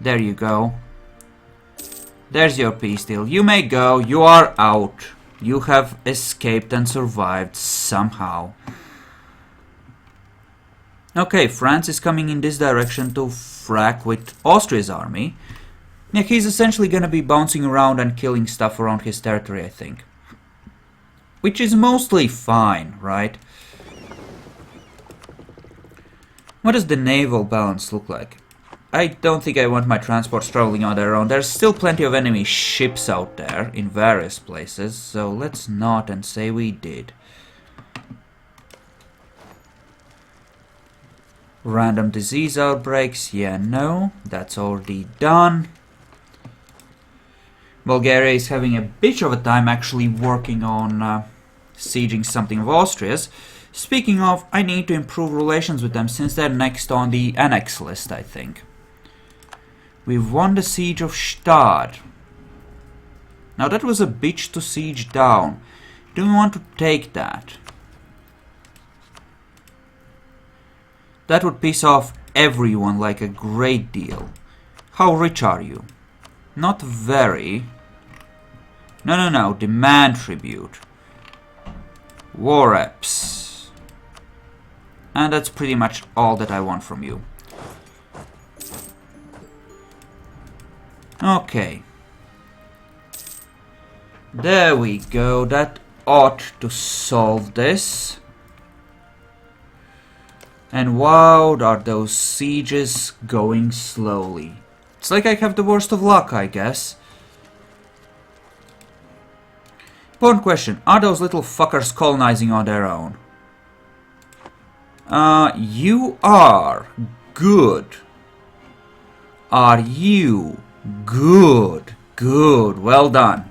There you go. There's your peace deal. You may go. You are out. You have escaped and survived somehow. Okay, France is coming in this direction to frack with Austria's army. Yeah, he's essentially gonna be bouncing around and killing stuff around his territory, I think. Which is mostly fine, right? What does the naval balance look like? I don't think I want my transports traveling on their own. There's still plenty of enemy ships out there in various places, so let's not and say we did. Random disease outbreaks, yeah, no, that's already done. Bulgaria is having a bit of a time actually working on sieging something of Austria's. Speaking of, I need to improve relations with them since they're next on the annex list, I think. We've won the siege of Stad. Now that was a bitch to siege down. Do we want to take that? That would piss off everyone like a great deal. How rich are you? Not very. No. Demand tribute. War reps. And that's pretty much all that I want from you. Okay. There we go. That ought to solve this. And wow, are those sieges going slowly. It's like I have the worst of luck, I guess. Important question. Are those little fuckers colonizing on their own? You are. Good. Are you? Good. Good. Well done.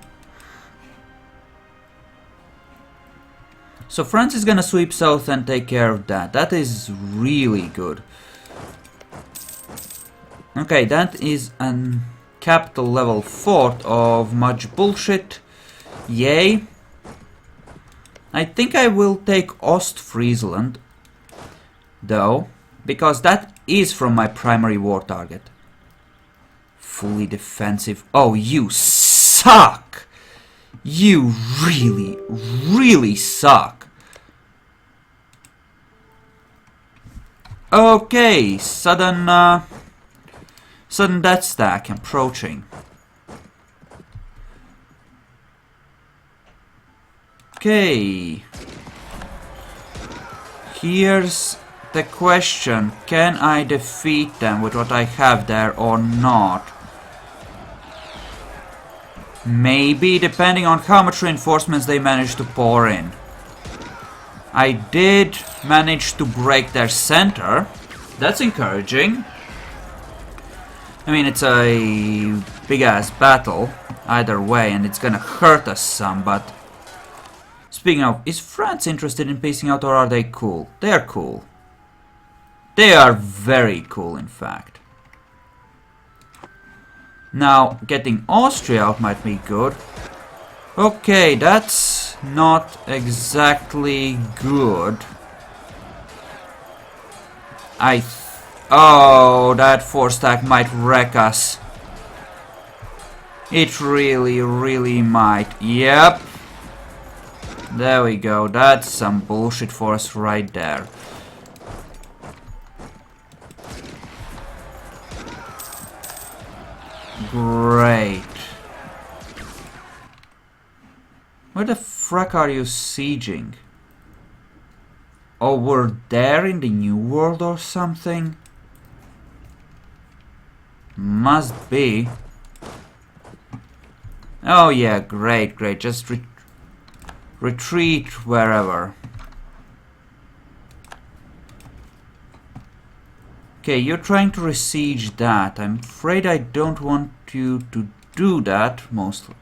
So France is gonna sweep south and take care of that. That is really good. Okay, that is a capital level fort of much bullshit. Yay. I think I will take Ostfriesland, though, because that is from my primary war target. Fully defensive. Oh, you suck! You really, really suck. Okay, sudden death stack approaching. Okay. Here's the question. Can I defeat them with what I have there or not? Maybe, depending on how much reinforcements they manage to pour in. I did manage to break their center. That's encouraging. I mean, it's a big-ass battle either way, and it's gonna hurt us some, but... Speaking of, is France interested in piecing out, or are they cool? They are cool. They are very cool, in fact. Now, getting Austria out might be good. Okay, that's not exactly good. Oh, that 4-stack might wreck us. It really, really might. Yep. There we go. That's some bullshit for us right there. Great. Where the frack are you sieging? Over there in the New World or something? Must be. Oh yeah, great, great. Just retreat wherever. Okay, you're trying to besiege that. I'm afraid I don't want you to do that, mostly.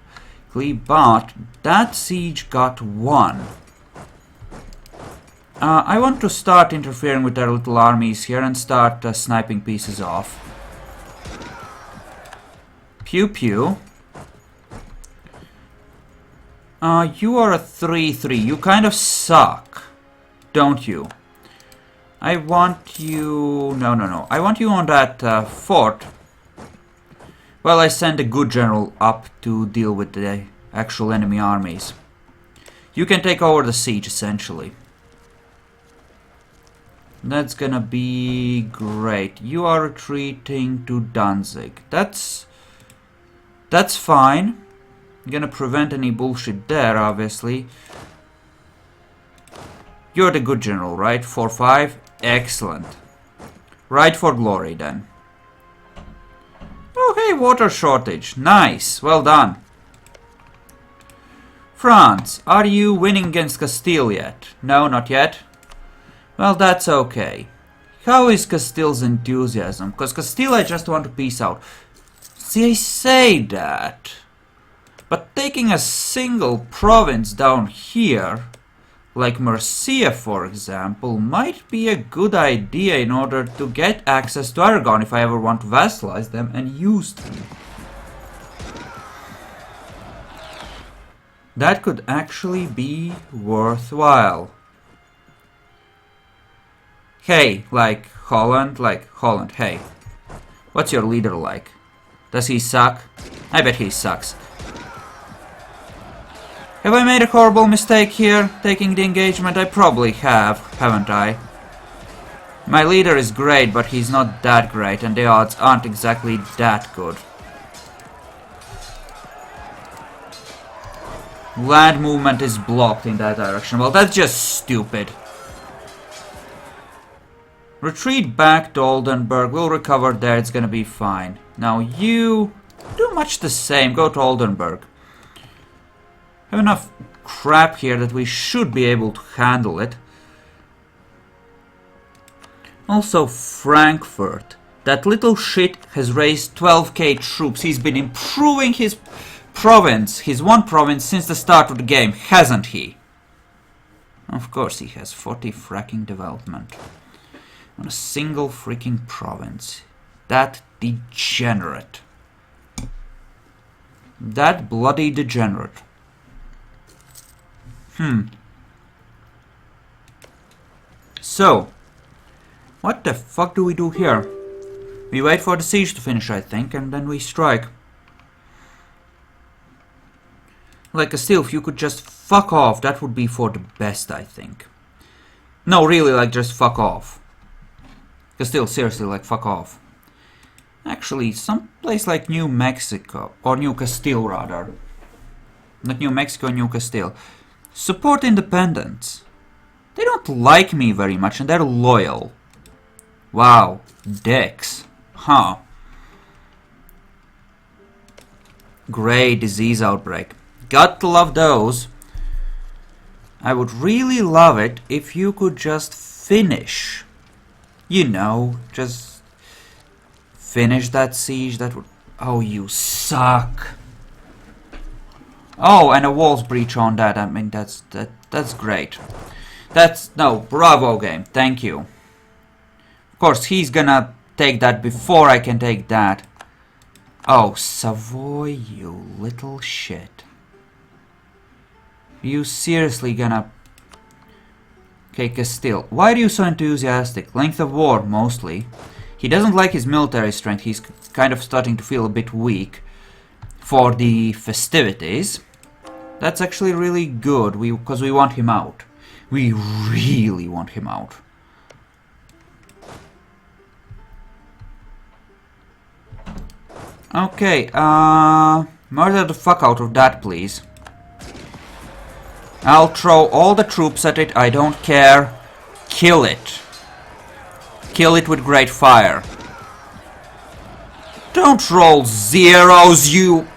But that siege got won. I want to start interfering with their little armies here and start sniping pieces off. Pew pew. You are a 3-3. You kind of suck, don't you? I want you... No. I want you on that fort. Well, I send a good general up to deal with the actual enemy armies. You can take over the siege, essentially. That's gonna be great. You are retreating to Danzig. That's fine. Gonna prevent any bullshit there, obviously. You're the good general, right? 4-5. Excellent. Right for glory, then. Okay, water shortage. Nice. Well done. France, are you winning against Castile yet? No, not yet. Well, that's okay. How is Castile's enthusiasm? Because Castile, I just want to peace out. See, I say that. But taking a single province down here, like Murcia for example, might be a good idea in order to get access to Aragon if I ever want to vassalize them and use them. That could actually be worthwhile. Hey, like Holland, hey. What's your leader like? Does he suck? I bet he sucks. Have I made a horrible mistake here, taking the engagement? I probably have, haven't I? My leader is great, but he's not that great, and the odds aren't exactly that good. Land movement is blocked in that direction. Well, that's just stupid. Retreat back to Oldenburg. We'll recover there. It's gonna be fine. Now you do much the same. Go to Oldenburg. Have enough crap here that we should be able to handle it. Also, Frankfurt. That little shit has raised 12k troops. He's been improving his province, his one province, since the start of the game, hasn't he? Of course he has 40 fracking development on a single freaking province. That degenerate. That bloody degenerate. So, what the fuck do we do here? We wait for the siege to finish, I think, and then we strike. Like, still, if you could just fuck off, that would be for the best, I think. No, really, like, just fuck off. Still, seriously, like, fuck off. Actually, some place like New Mexico, or New Castile, rather. Not New Mexico, New Castile. Support independence. They don't like me very much, and they're loyal. Wow, dicks. Huh. Great disease outbreak. Got to love those. I would really love it if you could just finish. You know, just finish that siege. That would... Oh, you suck. Oh, and a walls breach on that. I mean, that's great. No, bravo game. Thank you. Of course, he's gonna take that before I can take that. Oh, Savoy, you little shit. You seriously gonna... Okay, Castile. Why are you so enthusiastic? Length of war, mostly. He doesn't like his military strength. He's kind of starting to feel a bit weak for the festivities. That's actually really good, because we want him out. We really want him out. Okay, murder the fuck out of that, please. I'll throw all the troops at it, I don't care. Kill it. Kill it with great fire. Don't roll zeros, you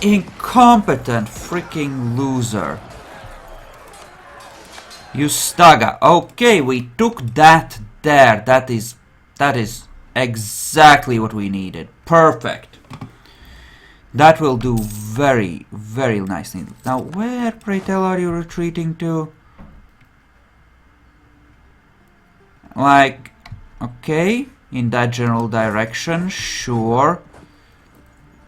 incompetent freaking loser. You Staga. Okay, we took that there. That is exactly what we needed. Perfect. That will do very, very nicely. Now, where, pray tell, are you retreating to? Like, okay, in that general direction, sure.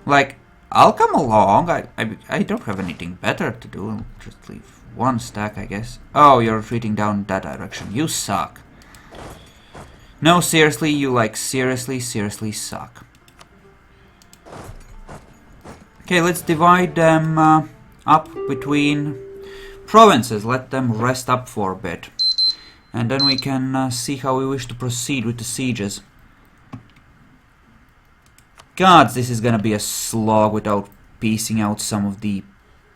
Like, I'll come along. I don't have anything better to do. I'll just leave one stack, I guess. Oh, you're retreating down that direction. You suck. No, seriously, you like seriously suck. Okay, let's divide them up between provinces. Let them rest up for a bit. And then we can see how we wish to proceed with the sieges. Gods, this is gonna be a slog without piecing out some of the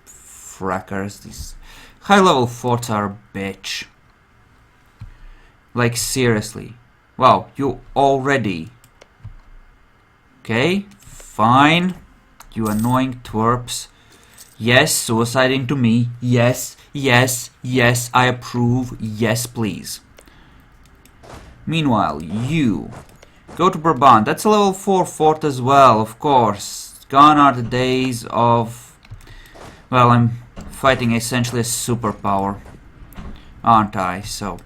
frackers. These high-level forts are a bitch. Like, seriously. Wow, you already... Okay, fine. You annoying twerps. Yes, suicide into me. Yes, yes, yes, I approve. Yes, please. Meanwhile, you... Go to Brabant. That's a level 4 fort as well, of course. Gone are the days of... Well, I'm fighting essentially a superpower, aren't I? So...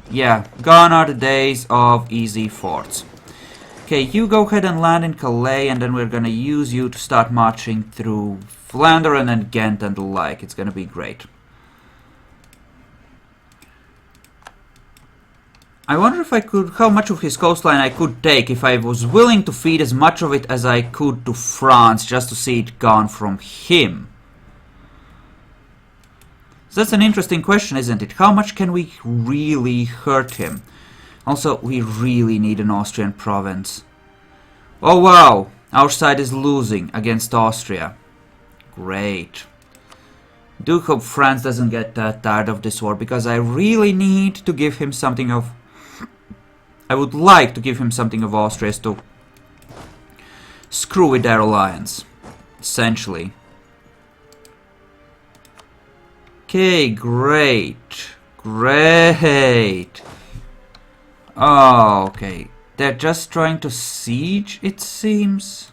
Yeah, gone are the days of easy forts. Okay, you go ahead and land in Calais, and then we're gonna use you to start marching through Flanders and Ghent and the like. It's gonna be great. I wonder if I could, how much of his coastline I could take if I was willing to feed as much of it as I could to France just to see it gone from him. So that's an interesting question, isn't it? How much can we really hurt him? Also, we really need an Austrian province. Oh wow, our side is losing against Austria. Great. Do hope France doesn't get tired of this war, because I really need to give him something of... I would like to give him something of Austria's to screw with their alliance, essentially. Okay, great. Great. Oh, okay. They're just trying to siege, it seems.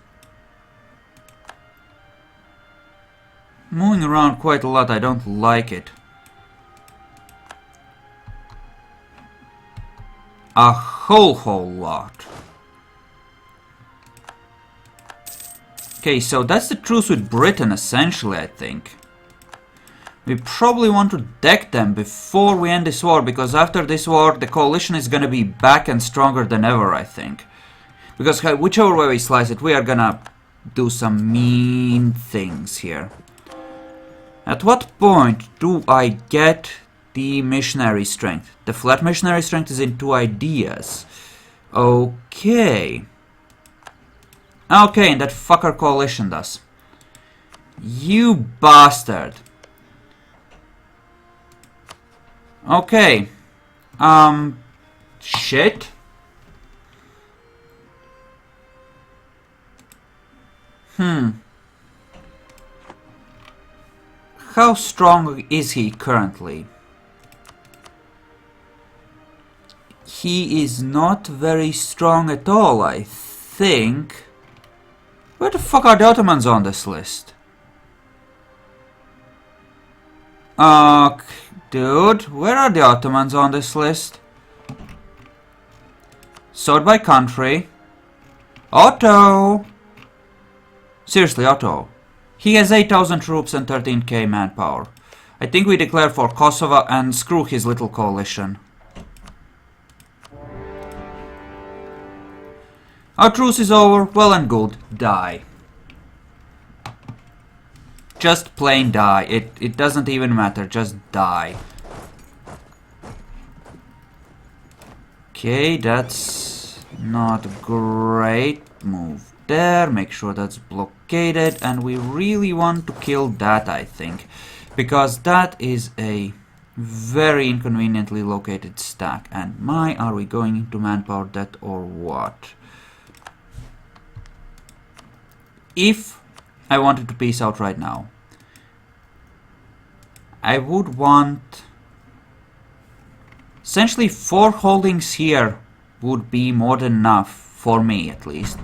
Moving around quite a lot, I don't like it. A whole lot. Okay, so that's the truce with Britain, essentially, I think. We probably want to deck them before we end this war, because after this war, the coalition is gonna be back and stronger than ever, I think. Because whichever way we slice it, we are gonna do some mean things here. At what point do I get the missionary strength? The flat missionary strength is in 2 ideas. Okay. Okay, and that fucker coalition does. You bastard. Okay. Shit. How strong is he currently? He is not very strong at all, I think. Where the fuck are the Ottomans on this list? Dude, where are the Ottomans on this list? Sort by country. Otto! Seriously, Otto. He has 8,000 troops and 13k manpower. I think we declare for Kosovo and screw his little coalition. Our truce is over, well and good. Die. Just plain die. It doesn't even matter, just die. Okay, that's not great. Move there, make sure that's blockaded, and we really want to kill that, I think, because that is a very inconveniently located stack. And my, are we going into manpower debt or what? If I wanted to peace out right now, I would want essentially 4 holdings here would be more than enough for me, at least.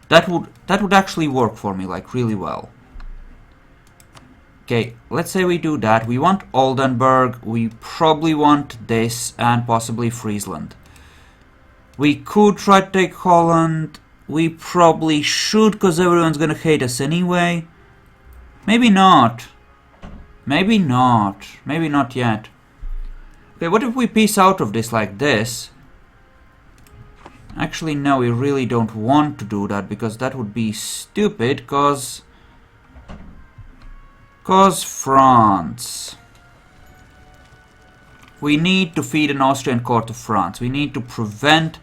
That would actually work for me, like, really well. Okay, let's say we do that. We want Oldenburg, we probably want this, and possibly Friesland. We could try to take Holland. We probably should, because everyone's gonna hate us anyway. Maybe not. Maybe not. Maybe not yet. Okay, what if we peace out of this like this? Actually, no, we really don't want to do that, because that would be stupid, cause France. We need to feed an Austrian court of France. We need to prevent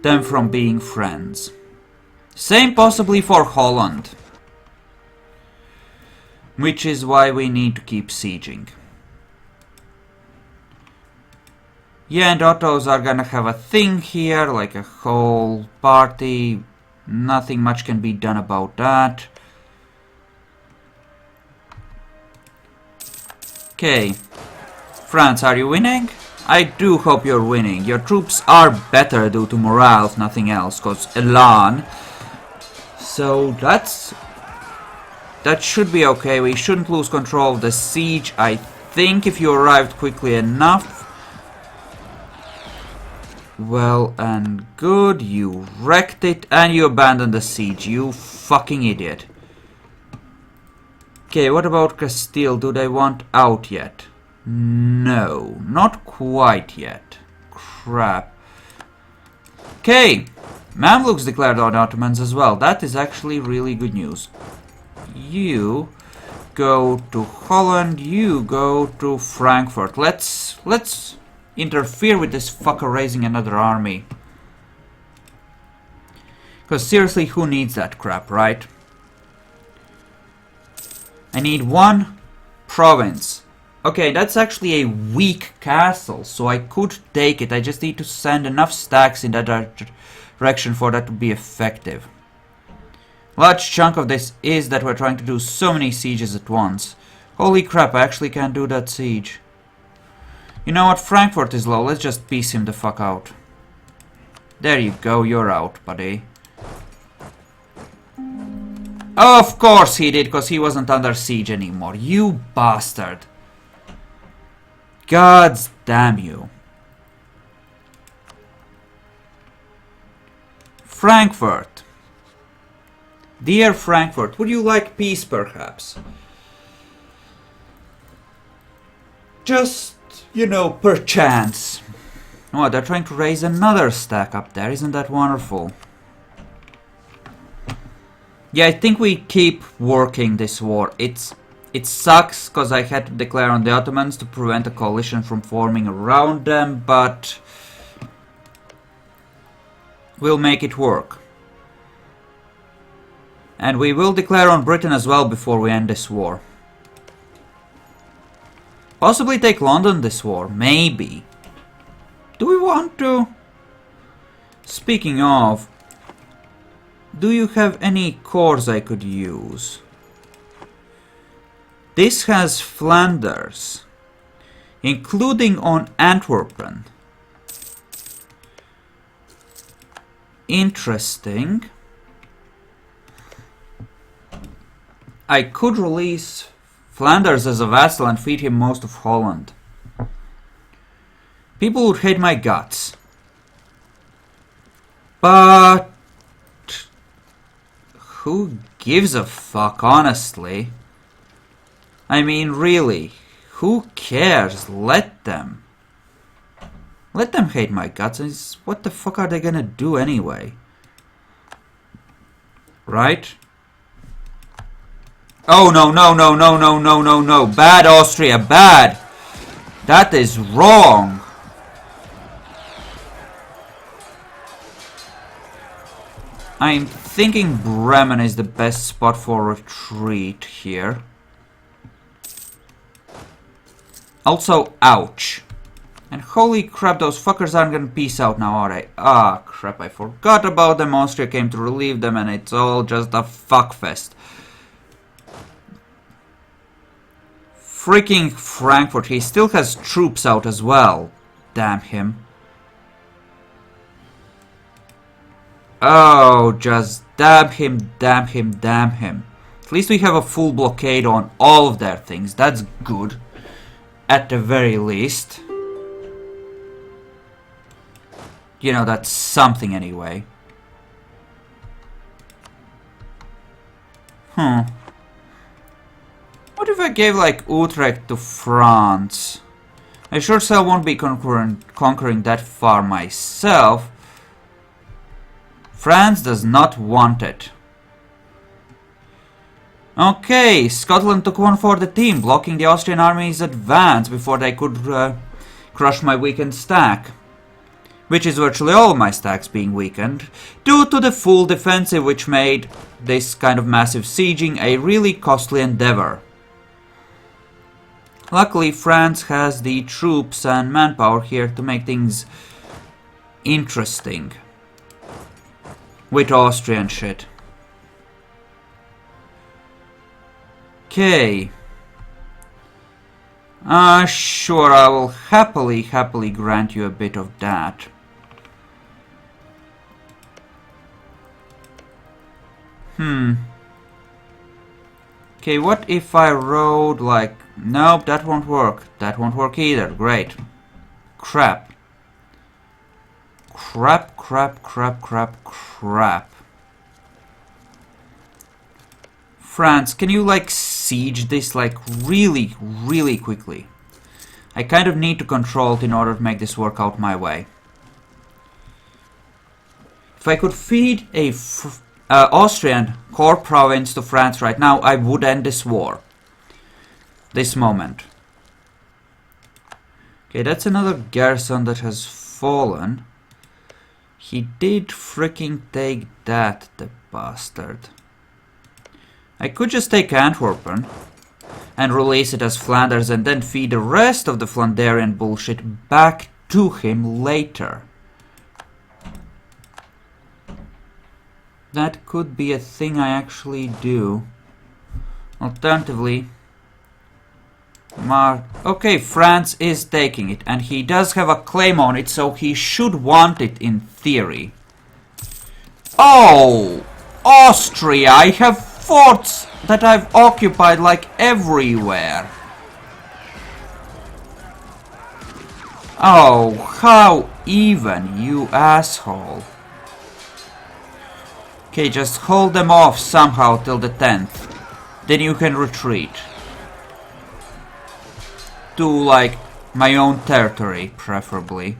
them from being friends. Same possibly for Holland. Which is why we need to keep sieging. Yeah, and Ottos are gonna have a thing here, like a whole party. Nothing much can be done about that. Okay. France, are you winning? I do hope you're winning. Your troops are better due to morale, if nothing else, cause Elan. So that should be okay. We shouldn't lose control of the siege, I think, if you arrived quickly enough. Well and good, you wrecked it and you abandoned the siege, you fucking idiot. Okay, what about Castile? Do they want out yet? No, not quite yet. Crap. Okay, Mamluks declared on Ottomans as well. That is actually really good news. You go to Holland, you go to Frankfurt. Let's interfere with this fucker raising another army. Because seriously, who needs that crap, right? I need one province. Okay, that's actually a weak castle, so I could take it. I just need to send enough stacks in that direction for that to be effective. Large chunk of this is that we're trying to do so many sieges at once. Holy crap, I actually can't do that siege. You know what, Frankfurt is low, let's just piece him the fuck out. There you go, you're out, buddy. Of course he did, because he wasn't under siege anymore. You bastard. Gods damn you. Frankfurt. Dear Frankfurt, would you like peace perhaps? Just, you know, perchance. Oh, they're trying to raise another stack up there, isn't that wonderful? Yeah, I think we keep working this war. It sucks, because I had to declare on the Ottomans to prevent a coalition from forming around them, but we'll make it work. And we will declare on Britain as well before we end this war. Possibly take London this war, maybe. Do we want to? Speaking of, do you have any cores I could use? This has Flanders, including on Antwerpen. Interesting. I could release Flanders as a vassal and feed him most of Holland. People would hate my guts. But who gives a fuck, honestly? I mean, really, who cares? Let them. Let them hate my guts. What the fuck are they gonna do anyway? Right? Oh no, no, no, no, no, no, no, no. Bad Austria, bad. That is wrong. I'm thinking Bremen is the best spot for retreat here. Also, ouch. And holy crap, those fuckers aren't gonna peace out now, are they? Ah, crap, I forgot about them. Austria came to relieve them and it's all just a fuckfest. Freaking Frankfurt, he still has troops out as well. Damn him. Oh, just damn him, damn him, damn him. At least we have a full blockade on all of their things. That's good. At the very least. You know, that's something anyway. What if I gave like Utrecht to France? I sure as hell won't be conquering that far myself. France does not want it. Okay, Scotland took one for the team, blocking the Austrian army's advance before they could crush my weakened stack. Which is virtually all my stacks being weakened, due to the full defensive, which made this kind of massive sieging a really costly endeavor. Luckily, France has the troops and manpower here to make things interesting. With Austrian shit. Okay. Sure, I will happily grant you a bit of that. Okay, what if I rode like... Nope, that won't work. That won't work either. Great. Crap. Crap. France, can you like siege this like really quickly? I kind of need to control it in order to make this work out my way. If I could feed a Austrian core province to France right now, I would end this war. This moment. Okay, that's another garrison that has fallen. He did freaking take that, the bastard. I could just take Antwerpen and release it as Flanders and then feed the rest of the Flanderian bullshit back to him later. That could be a thing I actually do. Alternatively... Okay, France is taking it, and he does have a claim on it, so he should want it in theory. Oh! Austria! I have forts that I've occupied like everywhere. Oh, how even, you asshole. Okay, just hold them off somehow till the 10th. Then you can retreat. To, like, my own territory, preferably.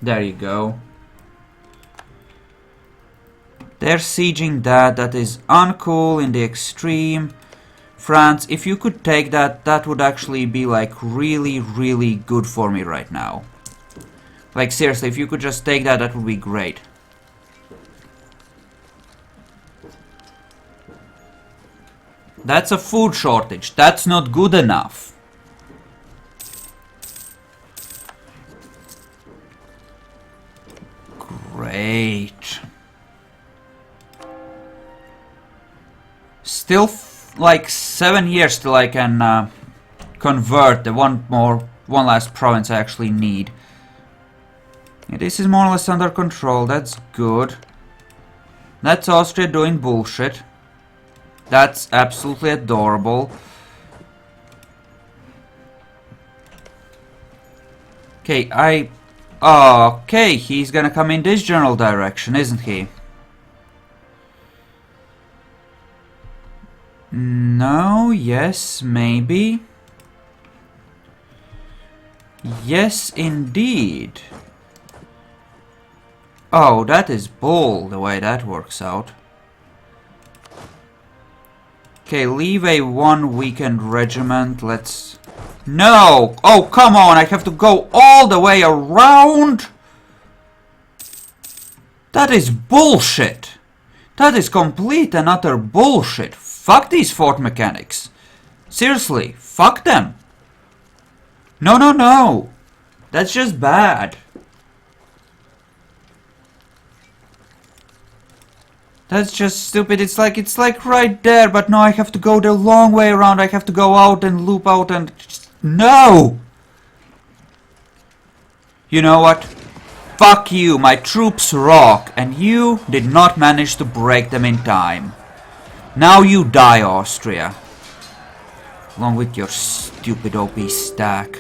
There you go. They're sieging that. That is uncool in the extreme. France, if you could take that, that would actually be, like, really good for me right now. Like, seriously, if you could just take that, that would be great. That's a food shortage. That's not good enough. Great. Still like 7 years till I can convert the one last province I actually need. Yeah, this is more or less under control. That's good. That's Austria doing bullshit. That's absolutely adorable. Okay, okay, he's gonna come in this general direction, isn't he? No, yes, maybe. Yes, indeed. Oh, that is bull, the way that works out. Okay, leave a 1 weakened regiment, let's... No! Oh, come on, I have to go all the way around? That is bullshit! That is complete and utter bullshit. Fuck these fort mechanics. Seriously, fuck them. No. That's just bad. That's just stupid. It's like right there, but no, I have to go the long way around. I have to go out and loop out and... No! You know what? Fuck you, my troops rock, and you did not manage to break them in time. Now you die, Austria. Along with your stupid OP stack.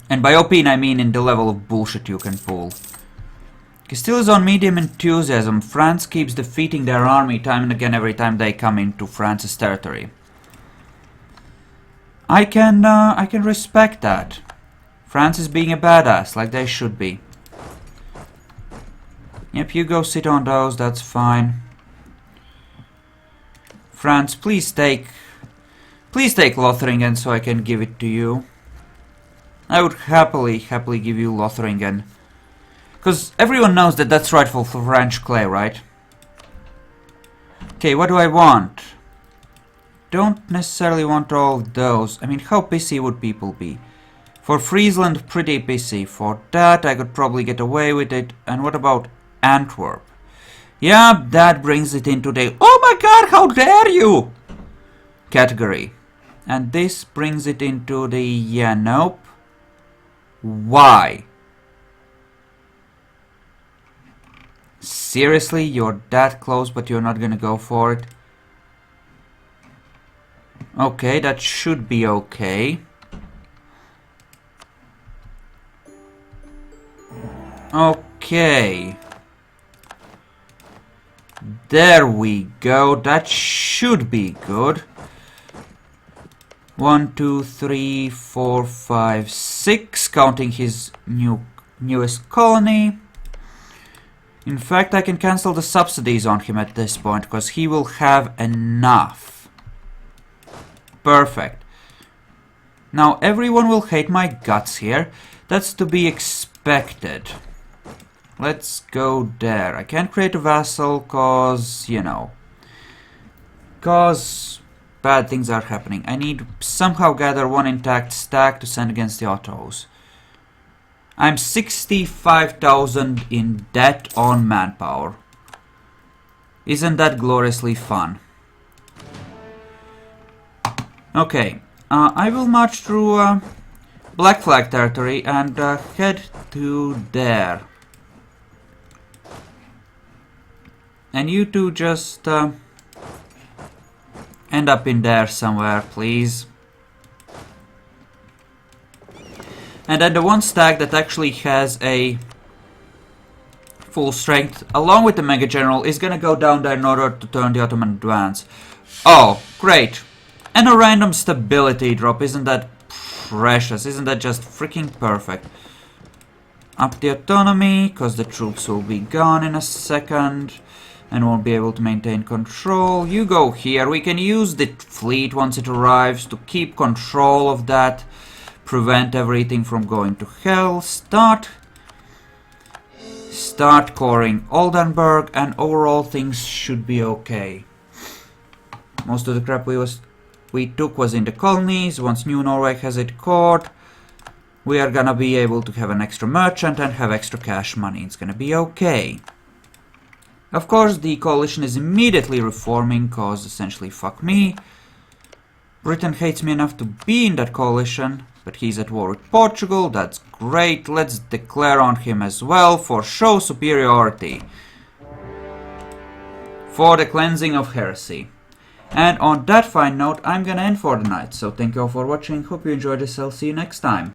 And by OP I mean in the level of bullshit you can pull. He still is on medium enthusiasm. France keeps defeating their army time and again every time they come into France's territory. I can respect that. France is being a badass, like they should be. Yep, you go sit on those, that's fine. France, please take Lothringen so I can give it to you. I would happily give you Lothringen. Because everyone knows that that's rightful for French clay, right? Okay, what do I want? Don't necessarily want all of those. I mean, how pissy would people be? For Friesland, pretty pissy. For that, I could probably get away with it. And what about Antwerp? Yeah, that brings it into the "oh my god, how dare you" category. And this brings it into the yeah, nope. Why? Seriously, you're that close but you're not gonna go for it? Okay, that should be okay. Okay. There we go. That should be good. 1, 2, 3, 4, 5, 6, counting his newest colony. In fact, I can cancel the subsidies on him at this point, because he will have enough. Perfect. Now, everyone will hate my guts here. That's to be expected. Let's go there. I can't create a vassal, cause, you know. Cause bad things are happening. I need somehow gather one intact stack to send against the Ottos. I'm 65,000 in debt on manpower. Isn't that gloriously fun? Okay, I will march through Black Flag territory and head to there. And you two just end up in there somewhere, please. And then the one stack that actually has a full strength, along with the Mega General, is gonna go down there in order to turn the Ottoman advance. Oh, great. And a random stability drop, isn't that precious? Isn't that just freaking perfect? Up the autonomy, because the troops will be gone in a second and won't be able to maintain control. You go here. We can use the fleet once it arrives to keep control of that, prevent everything from going to hell. Start coring Oldenburg, and overall things should be okay. Most of the crap we took was in the colonies. Once New Norway has it cored, we are gonna be able to have an extra merchant and have extra cash money. It's gonna be okay. Of course, the coalition is immediately reforming, cause essentially fuck me. Britain hates me enough to be in that coalition, but he's at war with Portugal. That's great. Let's declare on him as well for show superiority. For the cleansing of heresy. And on that fine note, I'm gonna end for the night. So thank you all for watching. Hope you enjoyed this. I'll see you next time.